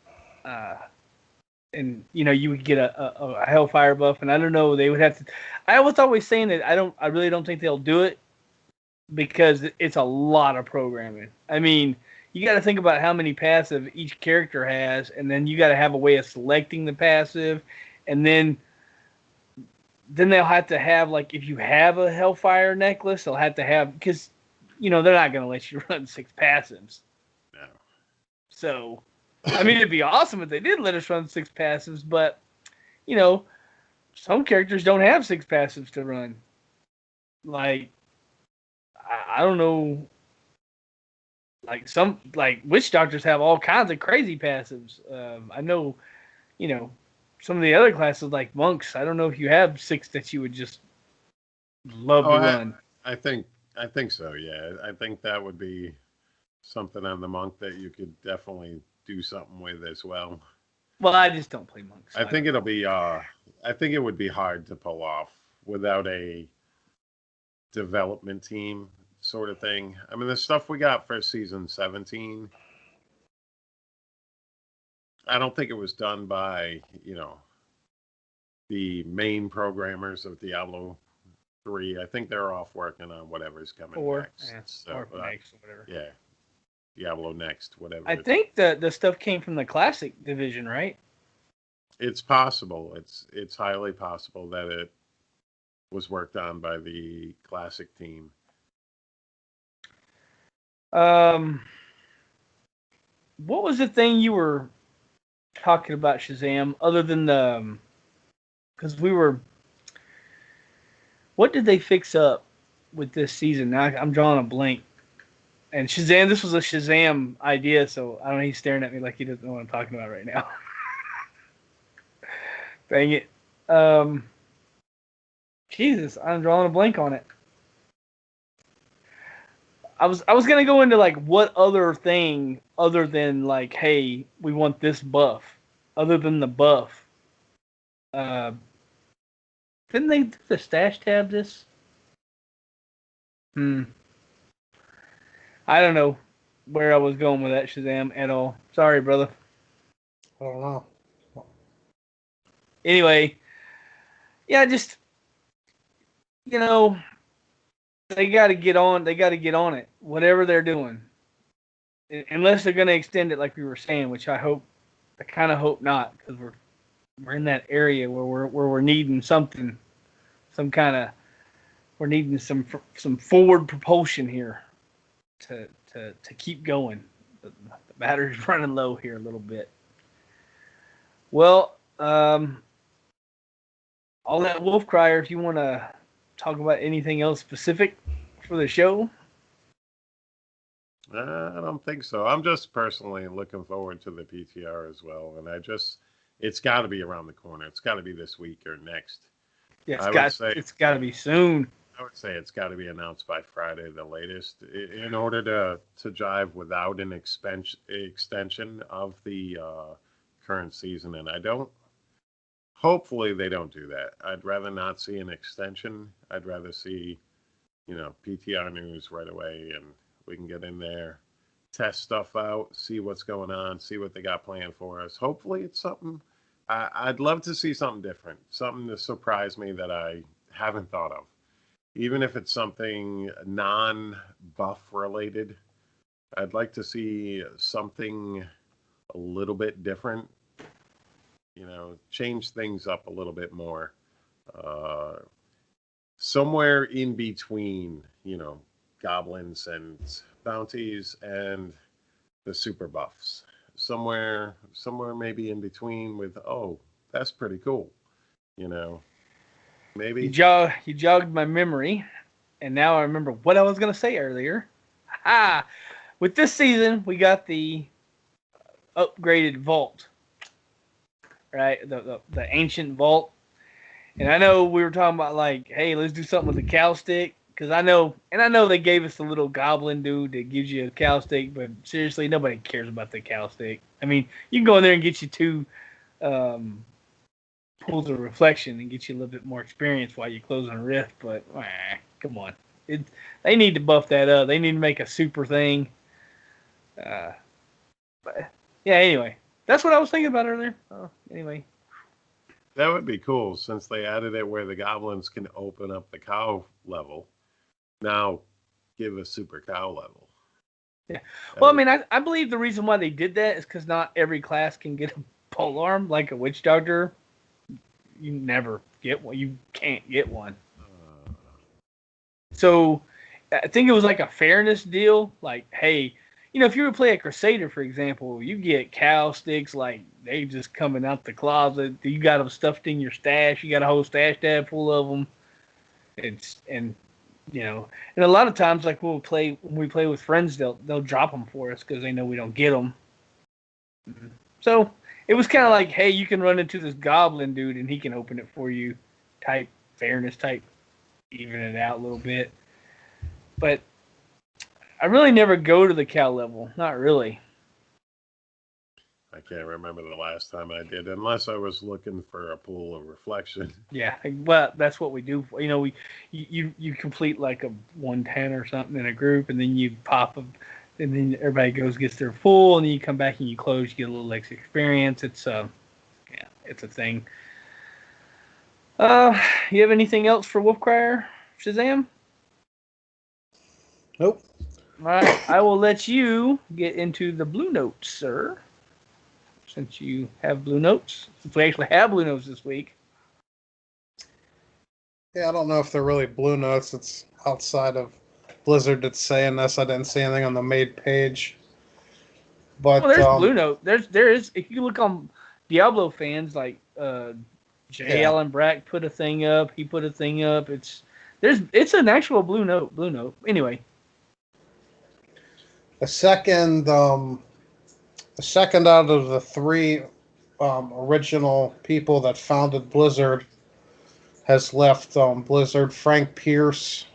And you would get a Hellfire buff, and I don't know, they would have to. I was always saying that I really don't think they'll do it because it's a lot of programming. I mean, you got to think about how many passive each character has, and then you got to have a way of selecting the passive, and then they'll have to have, like, if you have a Hellfire necklace, they'll have to have, because they're not going to let you run 6 passives. No. So, I mean, it'd be awesome if they did let us run 6 passives, but some characters don't have 6 passives to run. Like, I don't know. Like, some, like, witch doctors have all kinds of crazy passives. I know, some of the other classes, like monks. I don't know if you have 6 that you would just love Oh, to run. I think so. Yeah, I think that would be something on the monk that you could definitely do something with as well. Well, I just don't play monks. So I think it'll be I think it would be hard to pull off without a development team sort of thing. I mean, the stuff we got for season 17, I don't think it was done by, the main programmers of Diablo 3. I think they're off working on whatever's coming 4, next. So, or next, or whatever. yeah, Diablo next, whatever. I think the stuff came from the classic division, right? It's possible. It's highly possible that it was worked on by the classic team. What was the thing you were talking about, Shazam? Other than the, because what did they fix up with this season? Now I'm drawing a blank. And Shazam, this was a Shazam idea, so I don't know. He's staring at me like he doesn't know what I'm talking about right now. Dang it. Jesus, I'm drawing a blank on it. I was gonna go into, like, what other thing other than, like, hey, we want this buff, other than the buff. Didn't they do the stash tab this? I don't know where I was going with that, Shazam, at all. Sorry, brother. I don't know. Anyway, yeah, just, they got to get on. They got to get on it. Whatever they're doing, unless they're going to extend it, like we were saying, which I kind of hope not, because we're in that area where we're needing something, we're needing some forward propulsion here to keep going. The battery's running low here a little bit. Well, all that Wolf Crier, if you want to talk about anything else specific for the show. I don't think so. I'm just personally looking forward to the PTR as well, and it's got to be around the corner. It's got to be this week or next. Yeah, it's got to be soon. I would say it's got to be announced by Friday, the latest, in order to jive without an extension of the current season. And hopefully they don't do that. I'd rather not see an extension. I'd rather see, PTR news right away, and we can get in there, test stuff out, see what's going on, see what they got planned for us. Hopefully it's something. I'd love to see something different, something to surprise me that I haven't thought of. Even if it's something non-buff related, I'd like to see something a little bit different. Change things up a little bit more. Somewhere in between, goblins and bounties and the super buffs. Somewhere maybe in between with, oh, that's pretty cool. Maybe. You jogged my memory, and now I remember what I was going to say earlier. Ha! With this season, we got the upgraded vault, right? The ancient vault. And I know we were talking about like, hey, let's do something with the cow stick. Because I know they gave us the little goblin dude that gives you a cow stick, but seriously, nobody cares about the cow stick. I mean, you can go in there and get you 2 pools of reflection and get you a little bit more experience while you're closing a rift, but come on. They need to buff that up. They need to make a super thing. But yeah, anyway. That's what I was thinking about earlier. Anyway. That would be cool since they added it where the goblins can open up the cow level. Now, give a super cow level. Yeah. Well, I mean, I believe the reason why they did that is because not every class can get a polearm like a witch doctor. You never get one. You can't get one. So I think it was like a fairness deal. Like, hey, if you were to play a Crusader, for example, you get cow sticks like they just coming out the closet. You got them stuffed in your stash. You got a whole stash tab full of them. And a lot of times, like when we play with friends, they'll drop them for us because they know we don't get them. So it was kind of like, hey, you can run into this goblin dude and he can open it for you, type fairness, type even it out a little bit. But I really never go to the cow level, not really. I can't remember the last time I did, unless I was looking for a pool of reflection. Yeah, well, that's what we do. You complete like a 110 or something in a group, and then you pop them, and then everybody gets their full, and then you come back and you close, you get a little extra experience. It's it's a thing. You have anything else for Wolfcrier, Shazam? Nope. All right, I will let you get into the blue notes, sir. Since you have blue notes, since we actually have blue notes this week. Yeah, I don't know if they're really blue notes. It's outside of Blizzard that's saying this. I didn't see anything on the made page. But there's blue note. There is. If you look on Diablo fans, like J. Allen Brack put a thing up. He put a thing up. It's an actual blue note. Blue note. Anyway. The second out of the 3 original people that founded Blizzard has left Blizzard. Frank Pearce.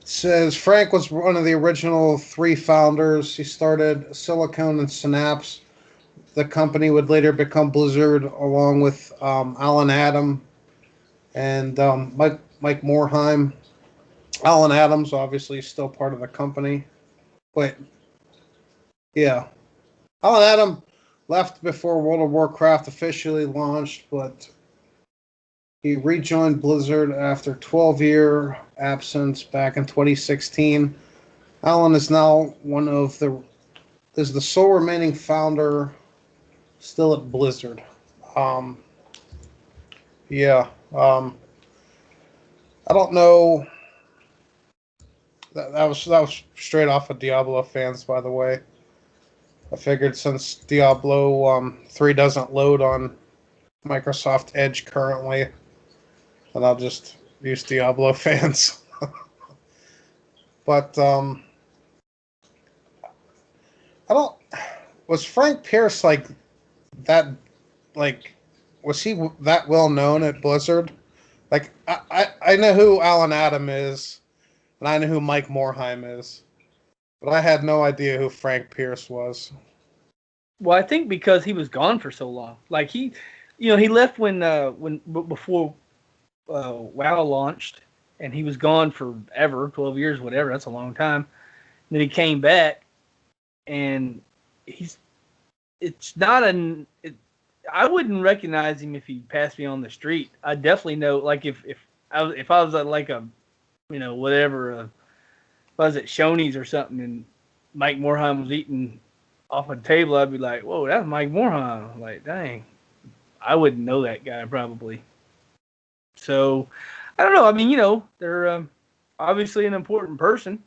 It says Frank was one of the original 3 founders. He started Silicon and Synapse. The company would later become Blizzard, along with Alan Adam and Mike Morhaime. Alan Adams, obviously, still part of the company. But, yeah. Alan Adam left before World of Warcraft officially launched, but he rejoined Blizzard after 12-year absence back in 2016. Alan is now is the sole remaining founder still at Blizzard. I don't know. That was straight off of Diablo fans, by the way. I figured since Diablo 3 doesn't load on Microsoft Edge currently, then I'll just use Diablo fans. But I don't. Was Frank Pearce like that? Like, was he that well known at Blizzard? Like, I know who Alan Adam is. And I know who Mike Morhaime is, but I had no idea who Frank Pearce was. Well, I think because he was gone for so long. Like he left before WoW launched, and he was gone forever, 12 years, whatever. That's a long time. And then he came back, and I wouldn't recognize him if he passed me on the street. I definitely know, like if I was at like a whatever, was it Shoney's or something, and Mike Morhaime was eating off a table, I'd be like, "Whoa, that's Mike Morhaime!" Like, dang, I wouldn't know that guy probably. So, I don't know. I mean, they're obviously an important person,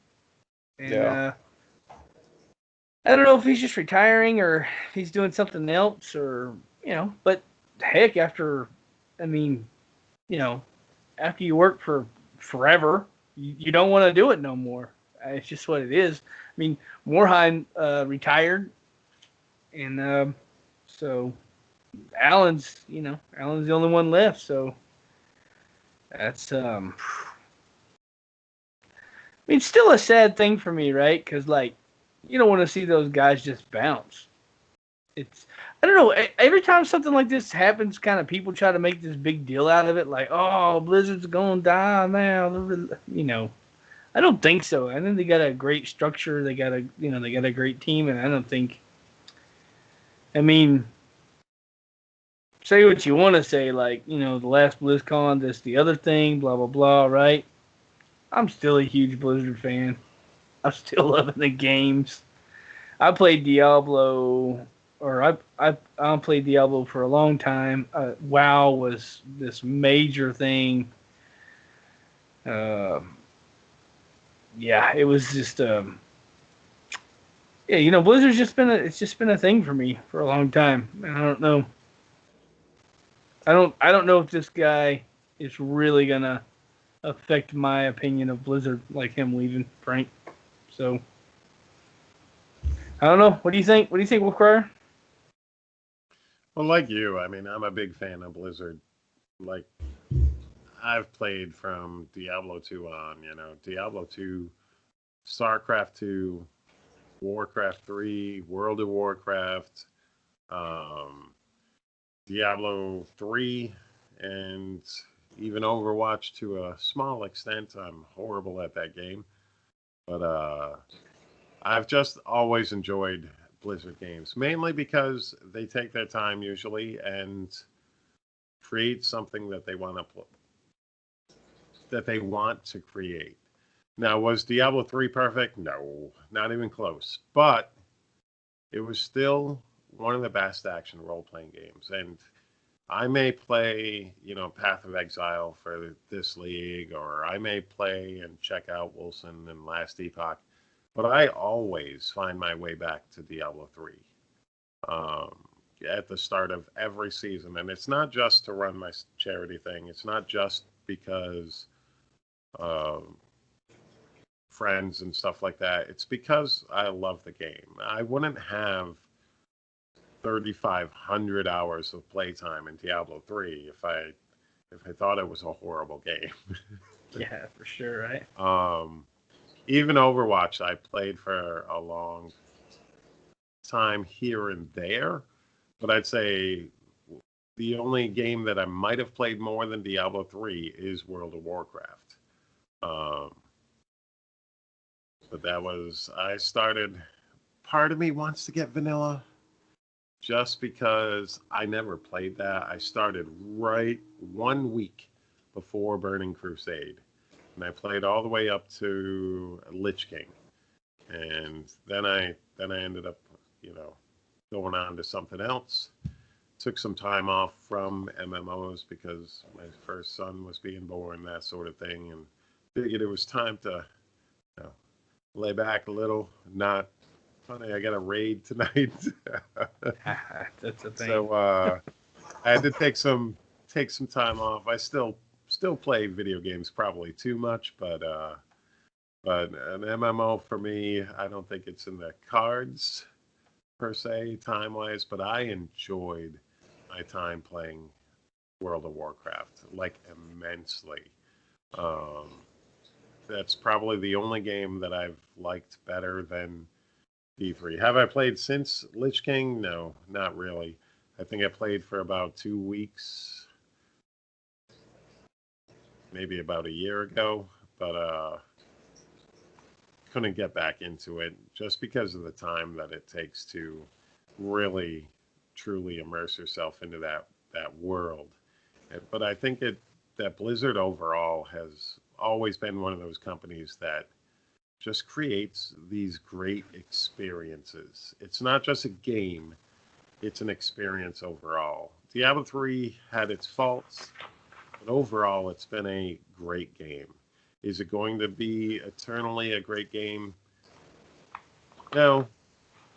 and Yeah. I don't know if he's just retiring or if he's doing something else, or But heck, I mean, you know, after you work for forever, you don't want to do it no more. It's just what it is. I mean, Morheim retired, and so Allen's the only one left. So that's I mean, still a sad thing for me, right? Because like, you don't want to see those guys just bounce. It's I don't know. Every time something like this happens, kind of people try to make this big deal out of it, like, oh, Blizzard's gonna die now. I don't think so. I think they got a great structure. They got a great team, and I don't think. I mean, say what you want to say, like, the last BlizzCon, this, the other thing, blah blah blah, right? I'm still a huge Blizzard fan. I'm still loving the games. I played Diablo, or I played Diablo for a long time. WoW was this major thing. Uh, yeah, it was just yeah, Blizzard's just been a thing for me for a long time. And I don't know. I don't know if this guy is really gonna affect my opinion of Blizzard, like him leaving, Frank. So I don't know. What do you think? What do you think, Wolf Crier? Well, like you, I mean, I'm a big fan of Blizzard. Like, I've played from Diablo 2 on, Diablo 2, StarCraft 2, Warcraft 3, World of Warcraft, um, Diablo 3, and even Overwatch to a small extent. I'm horrible at that game. But I've just always enjoyed Blizzard games, mainly because they take their time usually and create something that they want to create. Now, was Diablo 3 perfect? No, not even close. But it was still one of the best action role-playing games. And I may play, Path of Exile for this league, or I may play and check out Wilson and Last Epoch, but I always find my way back to Diablo 3 at the start of every season. And it's not just to run my charity thing. It's not just because friends and stuff like that. It's because I love the game. I wouldn't have 3,500 hours of playtime in Diablo 3 if I thought it was a horrible game. Yeah, for sure, right? Even Overwatch, I played for a long time here and there, but I'd say the only game that I might have played more than Diablo 3 is World of Warcraft. But part of me wants to get vanilla just because I never played that. I started right 1 week before Burning Crusade, and I played all the way up to Lich King, and then I ended up, going on to something else. Took some time off from MMOs because my first son was being born, that sort of thing, and figured it was time to, lay back a little. Not funny. I got a raid tonight. That's a thing. So I had to take some time off. I still play video games, probably too much, but an MMO for me, I don't think it's in the cards per se, time wise. But I enjoyed my time playing World of Warcraft like immensely. That's probably the only game that I've liked better than D3. Have I played since Lich King? No, not really. I think I played for about 2 weeks, maybe about a year ago, but couldn't get back into it just because of the time that it takes to really, truly immerse yourself into that world. But I think that Blizzard overall has always been one of those companies that just creates these great experiences. It's not just a game, it's an experience overall. Diablo 3 had its faults, but overall it's been a great game. Is it going to be eternally a great game? No.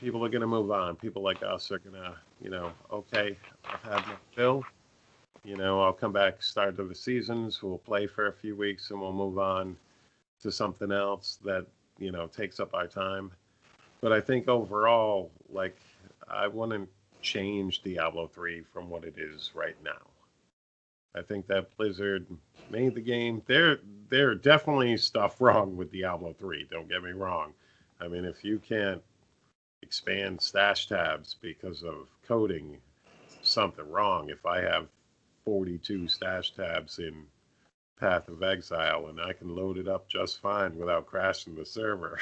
People are going to move on. People like us are going to, okay, I've had my fill. I'll come back start of the seasons. We'll play for a few weeks and we'll move on to something else that, takes up our time. But I think overall, like, I wouldn't change Diablo 3 from what it is right now. I think that Blizzard made the game. There are definitely stuff wrong with Diablo 3. Don't get me wrong. I mean, if you can't expand stash tabs because of coding, something wrong. If I have 42 stash tabs in Path of Exile and I can load it up just fine without crashing the server,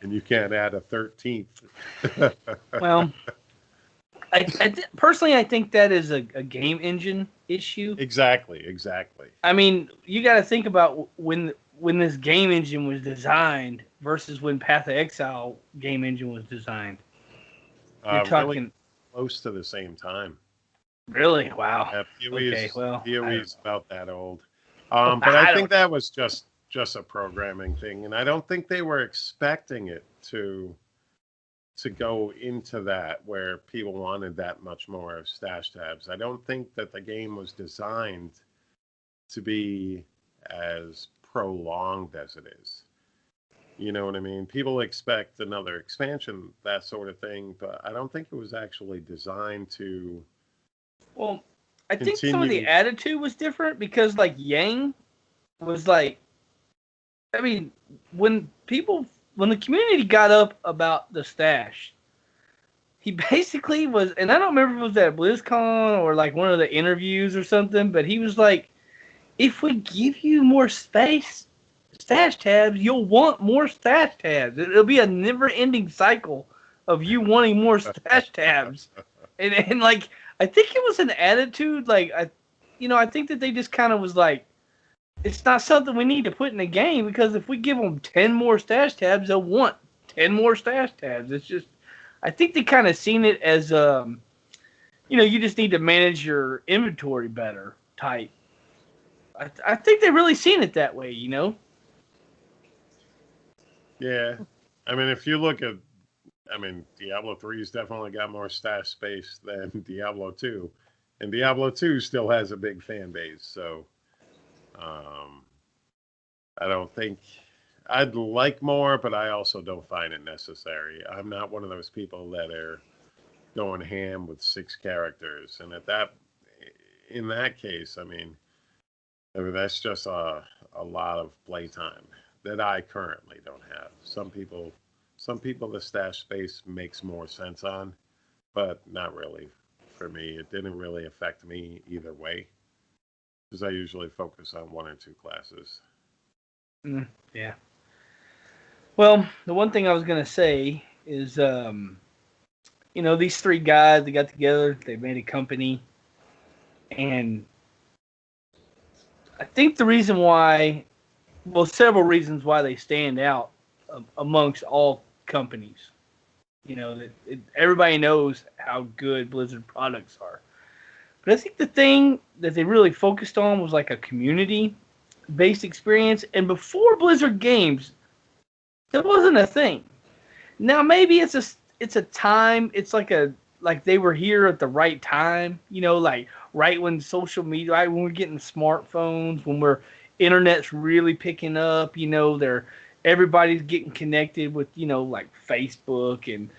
and you can't add a 13th. Well, personally, I think that is a game engine issue. Exactly. I mean, you got to think about when this game engine was designed versus when Path of Exile game engine was designed. You're talking really close to the same time. Really? Wow. Yeah, PoE's about that old. But I think that was just a programming thing, and I don't think they were expecting it to go into that where people wanted that much more stash tabs. I don't think that the game was designed to be as prolonged as it is. You know what I mean? People expect another expansion, that sort of thing, but I don't think it was actually designed to. Well, I think some of the attitude was different because, like, Yang was like, I mean, when the community got up about the stash, he basically was, and I don't remember if it was at BlizzCon or like one of the interviews or something, but he was like, if we give you more stash tabs, you'll want more stash tabs. It'll be a never-ending cycle of you wanting more stash tabs. And like, I think it was an attitude, like, I think that they just kind of was like, it's not something we need to put in the game because if we give them 10 more stash tabs, they'll want 10 more stash tabs. It's just, I think they kind of seen it as, you just need to manage your inventory better type. I think they really seen it that way, Yeah. I mean, if you look at, Diablo 3's definitely got more stash space than Diablo 2. And Diablo 2 still has a big fan base. So I don't think I'd like more, but I also don't find it necessary. I'm not one of those people that are going ham with 6 characters. And in that case, I mean, that's just a lot of playtime that I currently don't have. Some people the stash space makes more sense on, but not really for me. It didn't really affect me either way because I usually focus on 1 or 2 classes. Yeah. Well, the one thing I was going to say is, these 3 guys, they got together, they made a company, and I think the reason why, several reasons why they stand out amongst all companies. Everybody knows how good Blizzard products are. But I think the thing that they really focused on was like a community-based experience. And before Blizzard games, that wasn't a thing. Now maybe it's a time. It's like they were here at the right time. Like right when social media, right when we're getting smartphones, when internet's really picking up. Everybody's getting connected with like Facebook and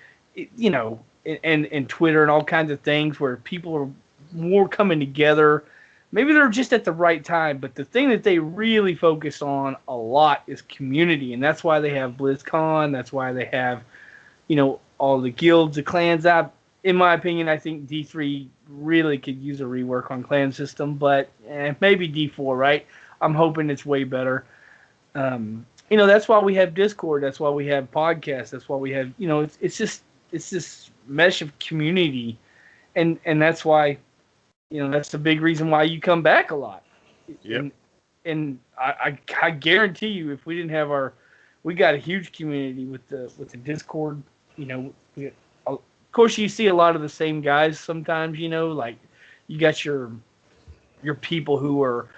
and Twitter and all kinds of things where people are more coming together. Maybe they're just at the right time, but the thing that they really focus on a lot is community, and that's why they have BlizzCon. That's why they have, all the guilds, the clans. In my opinion, I think D3 really could use a rework on clan system, but maybe D4, right? I'm hoping it's way better. That's why we have Discord. That's why we have podcasts. That's why we have, it's this mesh of community, and that's why. That's the big reason why you come back a lot. Yep. And I guarantee you, if we didn't have we got a huge community with the Discord. You know, of course you see a lot of the same guys sometimes. You know, like you got your people who are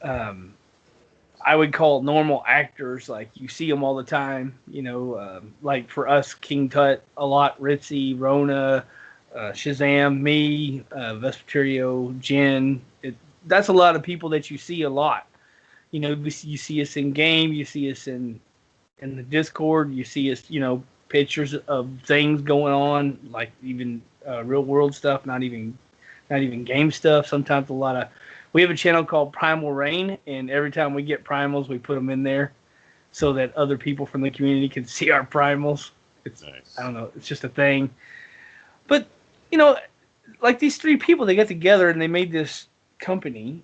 I would call normal actors. Like you see them all the time. You know, like for us, King Tut a lot, Ritzy, Rona, Shazam, me, Vesperio, Jen. That's a lot of people that you see a lot. You know, you see us in game, you see us in the Discord, you see us, you know, pictures of things going on, like even real world stuff, not even game stuff. Sometimes we have a channel called Primal Rain, and every time we get primals, we put them in there so that other people from the community can see our primals. It's Nice. I don't know, it's just a thing. But you know, like these three people, they got together and they made this company,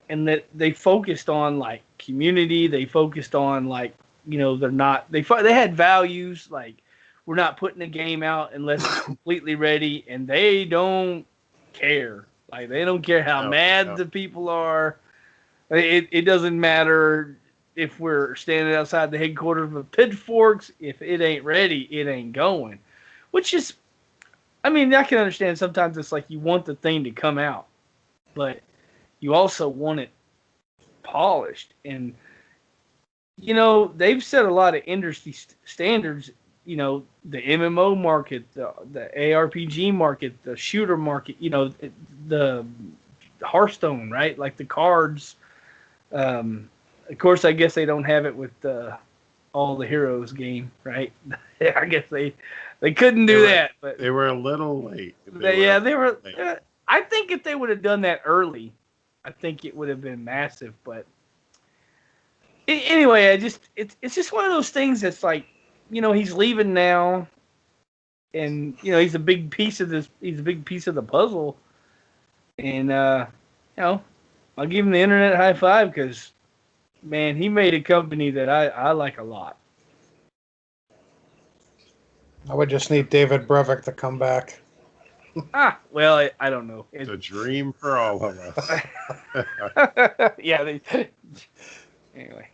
and that they focused on like community. They focused on like, you know, they had values like we're not putting a game out unless it's completely ready, and they don't care. Like they don't care how mad the people are. It doesn't matter if we're standing outside the headquarters of Pitchforks. If it ain't ready, it ain't going. Which is, I mean, I can understand sometimes it's like you want the thing to come out, but you also want it polished. And, you know, they've set a lot of industry standards, you know, the MMO market, the ARPG market, the shooter market, you know, the Hearthstone, right? Like the cards. Of course, I guess they don't have it with all the Heroes game, right? I guess they couldn't do that, but they were a little late. They were. I think if they would have done that early, I think it would have been massive. But anyway, it's just one of those things that's like, you know, he's leaving now, and you know he's a big piece of this. He's a big piece of the puzzle, and you know, I'll give him the internet high five because, man, he made a company that I like a lot. I would just need David Brevik to come back. Well, I don't know. It's a dream for all of us. Yeah. Anyway.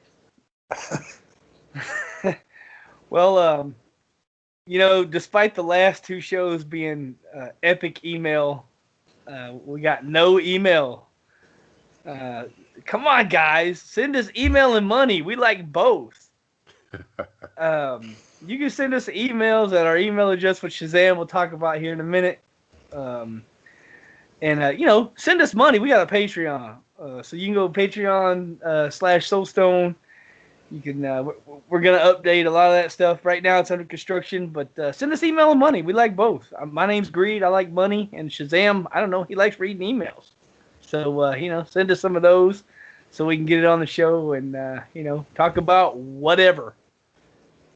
Well, you know, despite the last two shows being epic email, we got no email. Come on, guys. Send us email and money. We like both. You can send us emails at our email address, which Shazam we'll talk about here in a minute. And you know, send us money. We got a Patreon. So you can go Patreon /Soulstone. You can. We're gonna update a lot of that stuff. Right now, it's under construction, but send us email and money. We like both. My name's Greed. I like money, and Shazam, I don't know, he likes reading emails. So you know, send us some of those so we can get it on the show and you know, talk about whatever.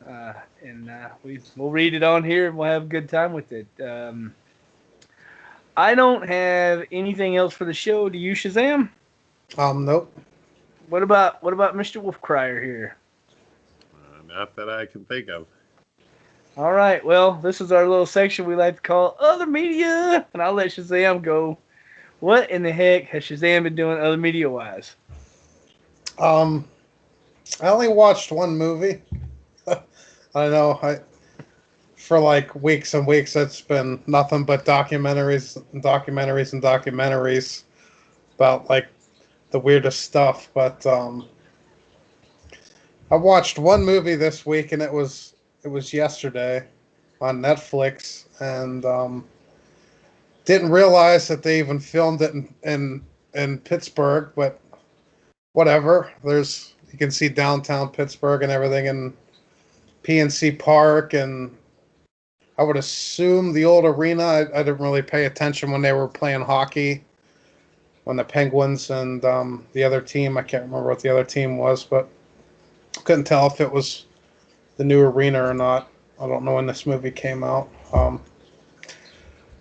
And we'll read it on here and we'll have a good time with it. I don't have anything else for the show. Do you, Shazam? Nope. What about Mr. Wolfcrier here? Not that I can think of. All right. Well, this is our little section we like to call Other Media, and I'll let Shazam go. What in the heck has Shazam been doing other media-wise? I only watched one movie. I know. For like weeks and weeks, it's been nothing but documentaries about like the weirdest stuff. But I watched one movie this week, and it was yesterday on Netflix, and didn't realize that they even filmed it in Pittsburgh. But whatever. You can see downtown Pittsburgh and everything, and PNC Park, and I would assume the old arena. I didn't really pay attention when they were playing hockey, when the Penguins and the other team, I can't remember what the other team was, but couldn't tell if it was the new arena or not. I don't know when this movie came out.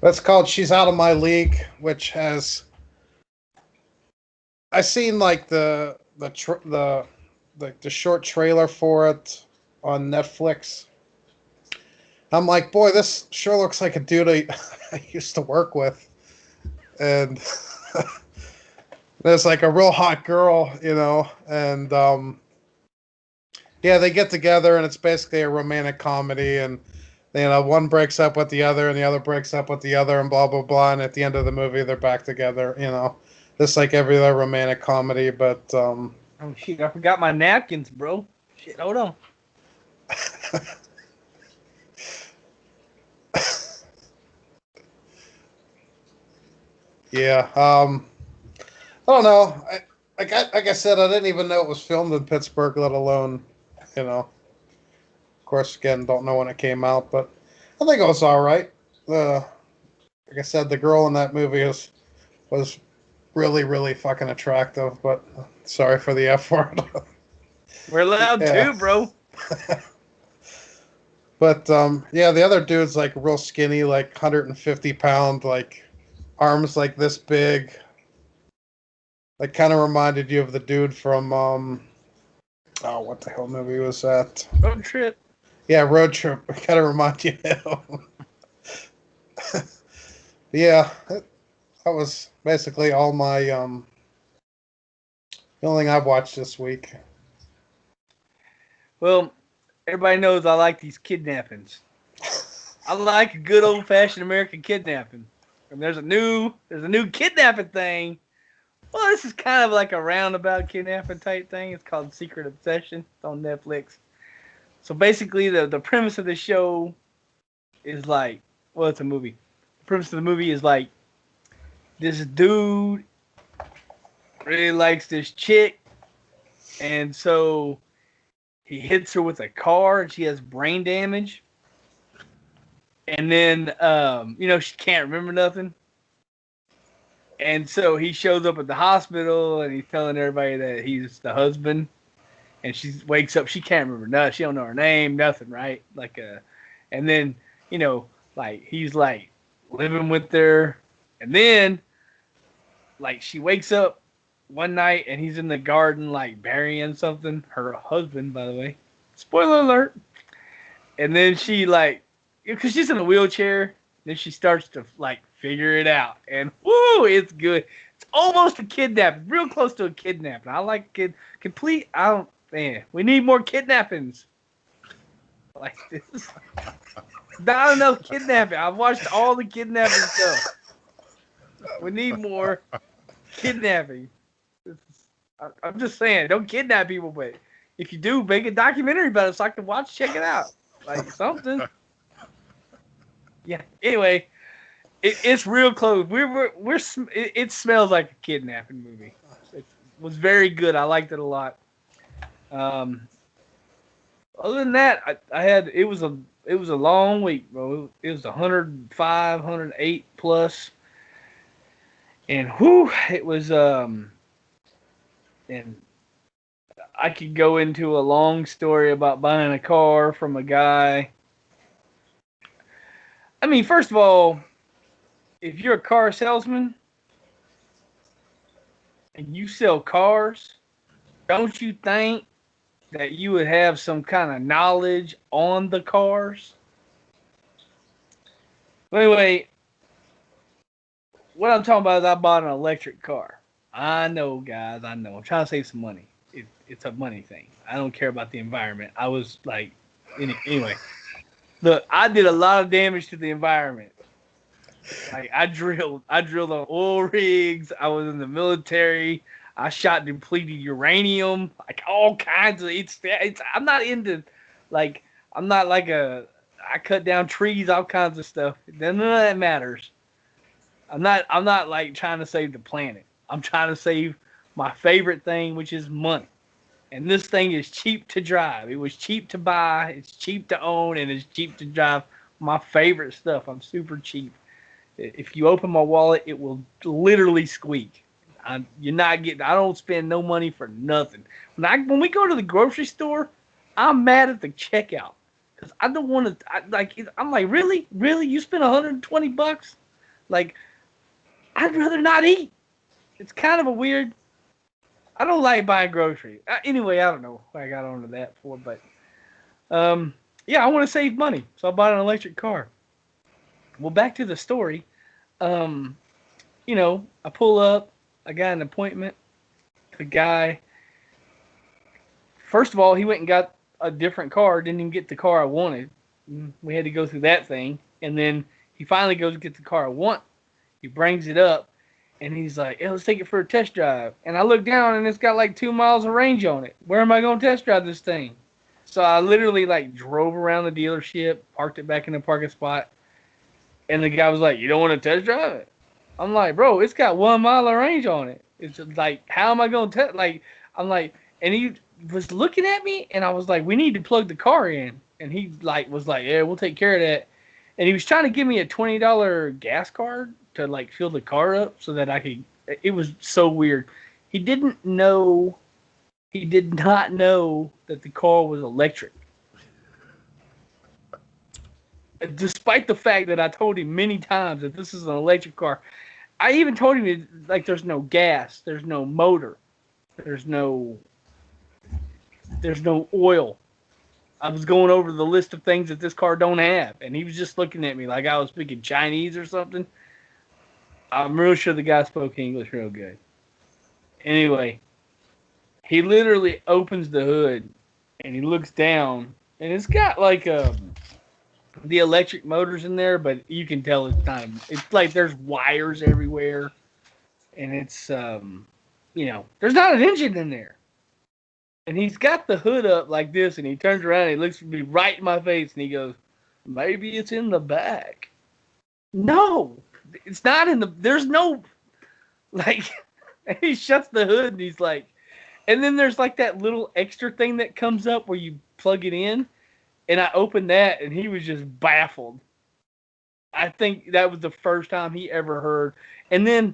That's called She's Out of My League, which has... I seen like the short trailer for it on Netflix. I'm like, boy, this sure looks like a dude I used to work with. And there's like a real hot girl, you know, and Yeah, they get together and it's basically a romantic comedy, and one breaks up with the other and the other breaks up with the other and blah blah blah, and at the end of the movie they're back together. Just like every other romantic comedy, but Oh shit! I forgot my napkins, bro. Shit, hold on. yeah. I don't know. Like I said, I didn't even know it was filmed in Pittsburgh, let alone, Of course, again, don't know when it came out, but I think it was all right. Like I said, the girl in that movie was really, really fucking attractive, but sorry for the F word. We're allowed Yeah. to, bro. But yeah, the other dude's like real skinny, like 150-pound, like arms like this big. Like kind of reminded you of the dude from oh, what the hell movie was that? Road Trip. Yeah, Road Trip. Kind of remind you of him. Yeah, that was basically all my the only thing I've watched this week. Well, everybody knows I like these kidnappings. I like a good old fashioned American kidnapping. And there's a new kidnapping thing. Well, this is kind of like a roundabout kidnapping type thing. It's called Secret Obsession. It's on Netflix. So basically, the premise of the show is like, well, it's a movie. The premise of the movie is like, this dude really likes this chick, and so he hits her with a car, and she has brain damage. And then, she can't remember nothing. And so he shows up at the hospital, and he's telling everybody that he's the husband. And she wakes up, she can't remember nothing. She don't know her name, nothing, right? And then, he's like living with her. And then, she wakes up one night, and he's in the garden, burying something. Her husband, by the way. Spoiler alert. And then she, because she's in a wheelchair, then she starts to, figure it out. And, woo, it's good. It's almost a kidnapping. Real close to a kidnapping. I like complete. We need more kidnappings. Like this. Not enough kidnapping. I've watched all the kidnapping stuff. We need more kidnapping. I'm just saying, don't kidnap people, but if you do, make a documentary about it so I can check it out. Like something. Yeah. Anyway, it's real close. It smells like a kidnapping movie. It was very good. I liked it a lot. Other than that, it was a long week, bro. It was 105, 108 plus, and it was and I could go into a long story about buying a car from a guy. I mean, first of all, if you're a car salesman and you sell cars, don't you think that you would have some kind of knowledge on the cars? But anyway, what I'm talking about is I bought an electric car. I know, guys. I know. I'm trying to save some money. It's a money thing. I don't care about the environment. I was like, anyway. Look, I did a lot of damage to the environment. Like I drilled on oil rigs. I was in the military. I shot depleted uranium. Like all kinds of. It's. I'm not into, I'm not like a. I cut down trees, all kinds of stuff. None of that matters. I'm not like trying to save the planet. I'm trying to save my favorite thing, which is money. And this thing is cheap to drive. It was cheap to buy. It's cheap to own, and it's cheap to drive. My favorite stuff. I'm super cheap. If you open my wallet, it will literally squeak. You're not getting. I don't spend no money for nothing. When we go to the grocery store, I'm mad at the checkout because I don't want to. I'm like, really, you spent $120? Like, I'd rather not eat. It's kind of a weird. I don't like buying groceries. Anyway, I don't know what I got onto that for, but yeah, I want to save money, so I bought an electric car. Well, back to the story. I pull up. I got an appointment. The guy. First of all, he went and got a different car. Didn't even get the car I wanted. We had to go through that thing, and then he finally goes to get the car I want. He brings it up, and he's like, "Yeah, let's take it for a test drive." And I look down, and it's got like 2 miles of range on it. Where am I going to test drive this thing? So I literally like drove around the dealership, parked it back in the parking spot, and the guy was like, "You don't want to test drive it?" I'm like, "Bro, it's got 1 mile of range on it." It's just like, how am I going to test? Like, I'm like, and he was looking at me, and I was like, "We need to plug the car in." And he like was like, "Yeah, we'll take care of that." And he was trying to give me a $20 gas card to like fill the car up so that I could. It was so weird. He didn't know. He did not know that the car was electric. Despite the fact that I told him many times that this is an electric car. I even told him like there's no gas, there's no motor, there's no oil. I was going over the list of things that this car don't have, and he was just looking at me like I was speaking Chinese or something. I'm real sure the guy spoke English real good. Anyway, he literally opens the hood and he looks down, and it's got like the electric motors in there, but you can tell it's not. It's like there's wires everywhere, and it's there's not an engine in there. And he's got the hood up like this, and he turns around and he looks me right in my face, and he goes, "Maybe it's in the back." No, it's not in the. There's no like. And he shuts the hood, and he's like, and then there's like that little extra thing that comes up where you plug it in, and I opened that, and he was just baffled. I think that was the first time he ever heard. And then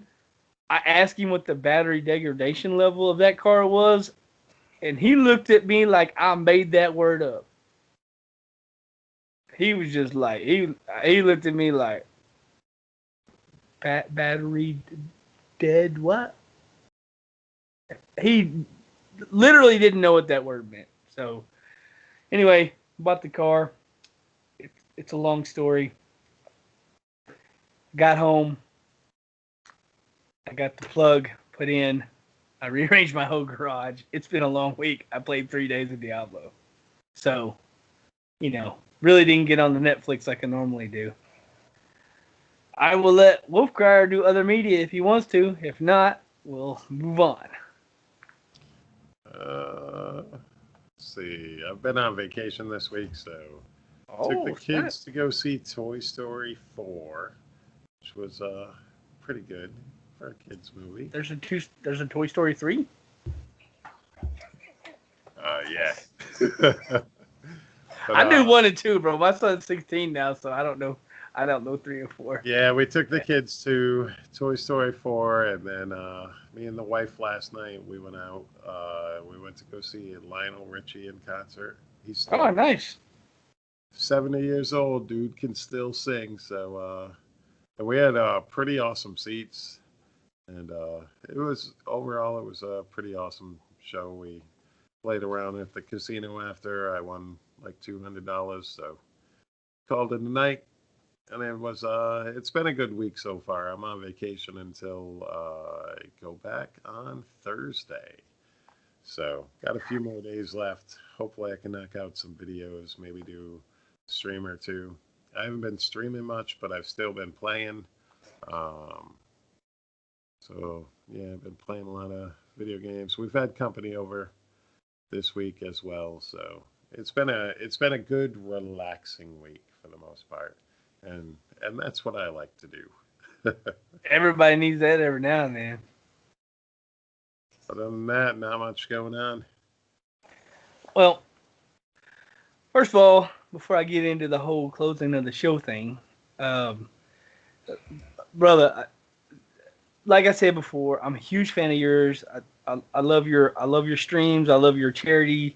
I asked him what the battery degradation level of that car was, and he looked at me like I made that word up. He was just like he looked at me like battery dead what? He literally didn't know what that word meant. So anyway, bought the car. It's a long story. Got home. I got the plug put in. I rearranged my whole garage. It's been a long week. I played 3 days of Diablo. So, really didn't get on the Netflix like I normally do. I will let Wolfcrier do other media if he wants to. If not, we'll move on. Let's see. I've been on vacation this week, so took the kids to go see Toy Story 4, which was pretty good for a kids movie. There's a Toy Story 3? Yeah. But, I knew 1 and 2, bro. My son's 16 now, so I don't know 3 or 4. Yeah, we took the kids to Toy Story 4, and then me and the wife last night, we went out. We went to go see Lionel Richie in concert. He's still nice. 70 years old. Dude can still sing. So, and we had pretty awesome seats. And it was a pretty awesome show. We played around at the casino after. I won like $200, so called it a night. And it was it's been a good week so far. I'm on vacation until I go back on Thursday. So got a few more days left. Hopefully I can knock out some videos, maybe do a stream or two. I haven't been streaming much, but I've still been playing. So yeah, I've been playing a lot of video games. We've had company over this week as well, so it's been a good relaxing week for the most part, and that's what I like to do. Everybody needs that every now and then. Other than that, not much going on. Well, first of all, before I get into the whole closing of the show thing, brother, like I said before, I'm a huge fan of yours. I love your streams. I love your charity.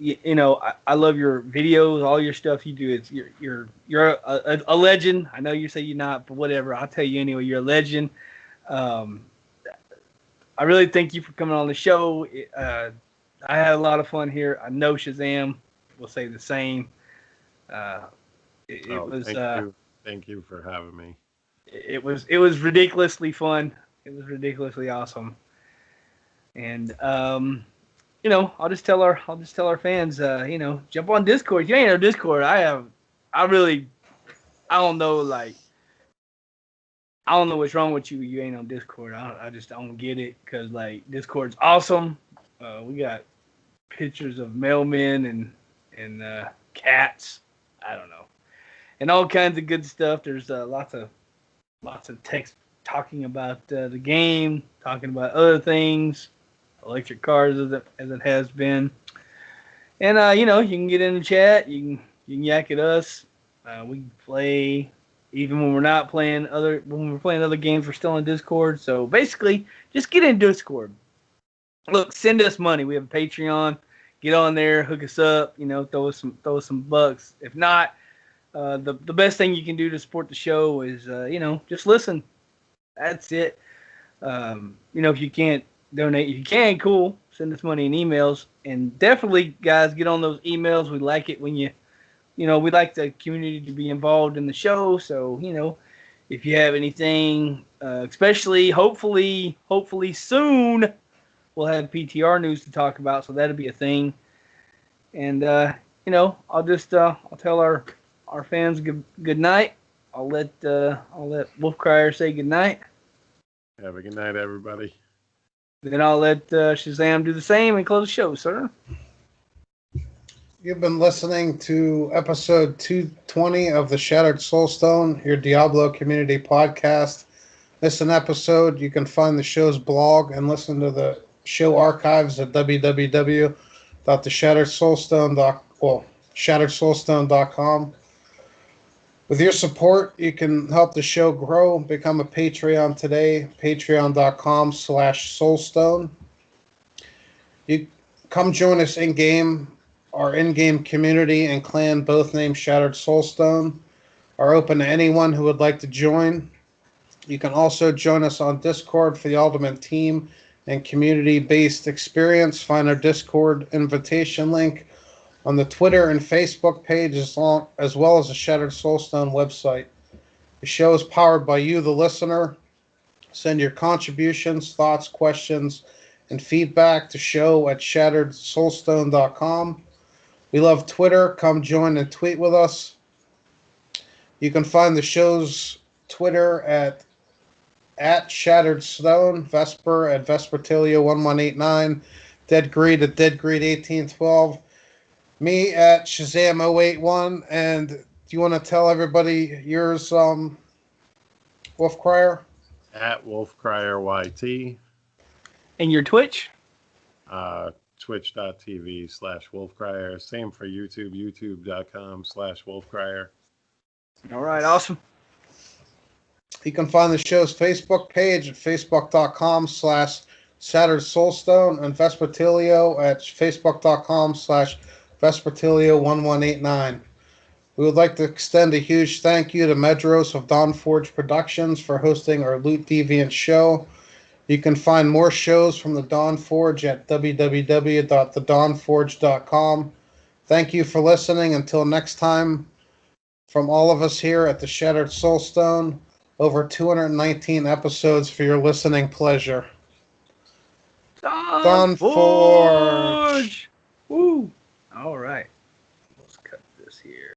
I love your videos. All your stuff you do. You're a legend. I know you say you're not, but whatever. I'll tell you anyway. You're a legend. I really thank you for coming on the show. I had a lot of fun here. I know Shazam will say the same. Thank you for having me. It was ridiculously fun. It was ridiculously awesome. And I'll just tell our fans, jump on Discord. If you ain't on Discord, I don't know, like, I don't know what's wrong with you. You ain't on Discord. I just don't get it because, like, Discord's awesome. We got pictures of mailmen and cats. I don't know, and all kinds of good stuff. There's lots of text talking about the game, talking about other things, electric cars as it has been, and you can get in the chat. You can yak at us. We can play. Even when we're playing other games, we're still in Discord. So basically, just get in Discord. Look, send us money. We have a Patreon. Get on there, hook us up. Throw us some bucks. If not, the best thing you can do to support the show is just listen. That's it. If you can't donate, if you can, cool. Send us money in emails, and definitely, guys, get on those emails. We like it when we like the community to be involved in the show. So, if you have anything, especially hopefully soon, we'll have PTR news to talk about. So that'll be a thing. And, I'll tell our fans good night. I'll let Wolfcrier say good night. Have a good night, everybody. Then I'll let Shazam do the same and close the show, sir. You've been listening to episode 220 of the Shattered Soulstone, your Diablo community podcast. This is an episode. You can find the show's blog and listen to the show archives at shatteredsoulstone.com. With your support, you can help the show grow. Become a Patreon today, patreon.com/Soulstone. You come join us in-game. Our in-game community and clan, both named Shattered Soulstone, are open to anyone who would like to join. You can also join us on Discord for the ultimate team and community-based experience. Find our Discord invitation link on the Twitter and Facebook page, as well as the Shattered Soulstone website. The show is powered by you, the listener. Send your contributions, thoughts, questions, and feedback to show@shatteredsoulstone.com. We love Twitter. Come join and tweet with us. You can find the show's Twitter at Shattered Stone, Vesper at Vespertilio1189, Deadgreed at Deadgreed1812, me at Shazam081. And do you want to tell everybody yours, Wolfcrier? At WolfCryerYT. And your Twitch? Twitch.tv/WolfCryer. Same for YouTube, youtube.com/WolfCryer. All right, awesome. You can find the show's Facebook page at facebook.com/Shattered Soulstone and Vespertilio at facebook.com/Vespertilio1189. We would like to extend a huge thank you to Medros of Dawnforge Productions for hosting our Loot Deviant show. You can find more shows from the Dawn Forge at www.thedawnforge.com. Thank you for listening. Until next time, from all of us here at the Shattered Soulstone, over 219 episodes for your listening pleasure. Dawn Forge! Woo! All right.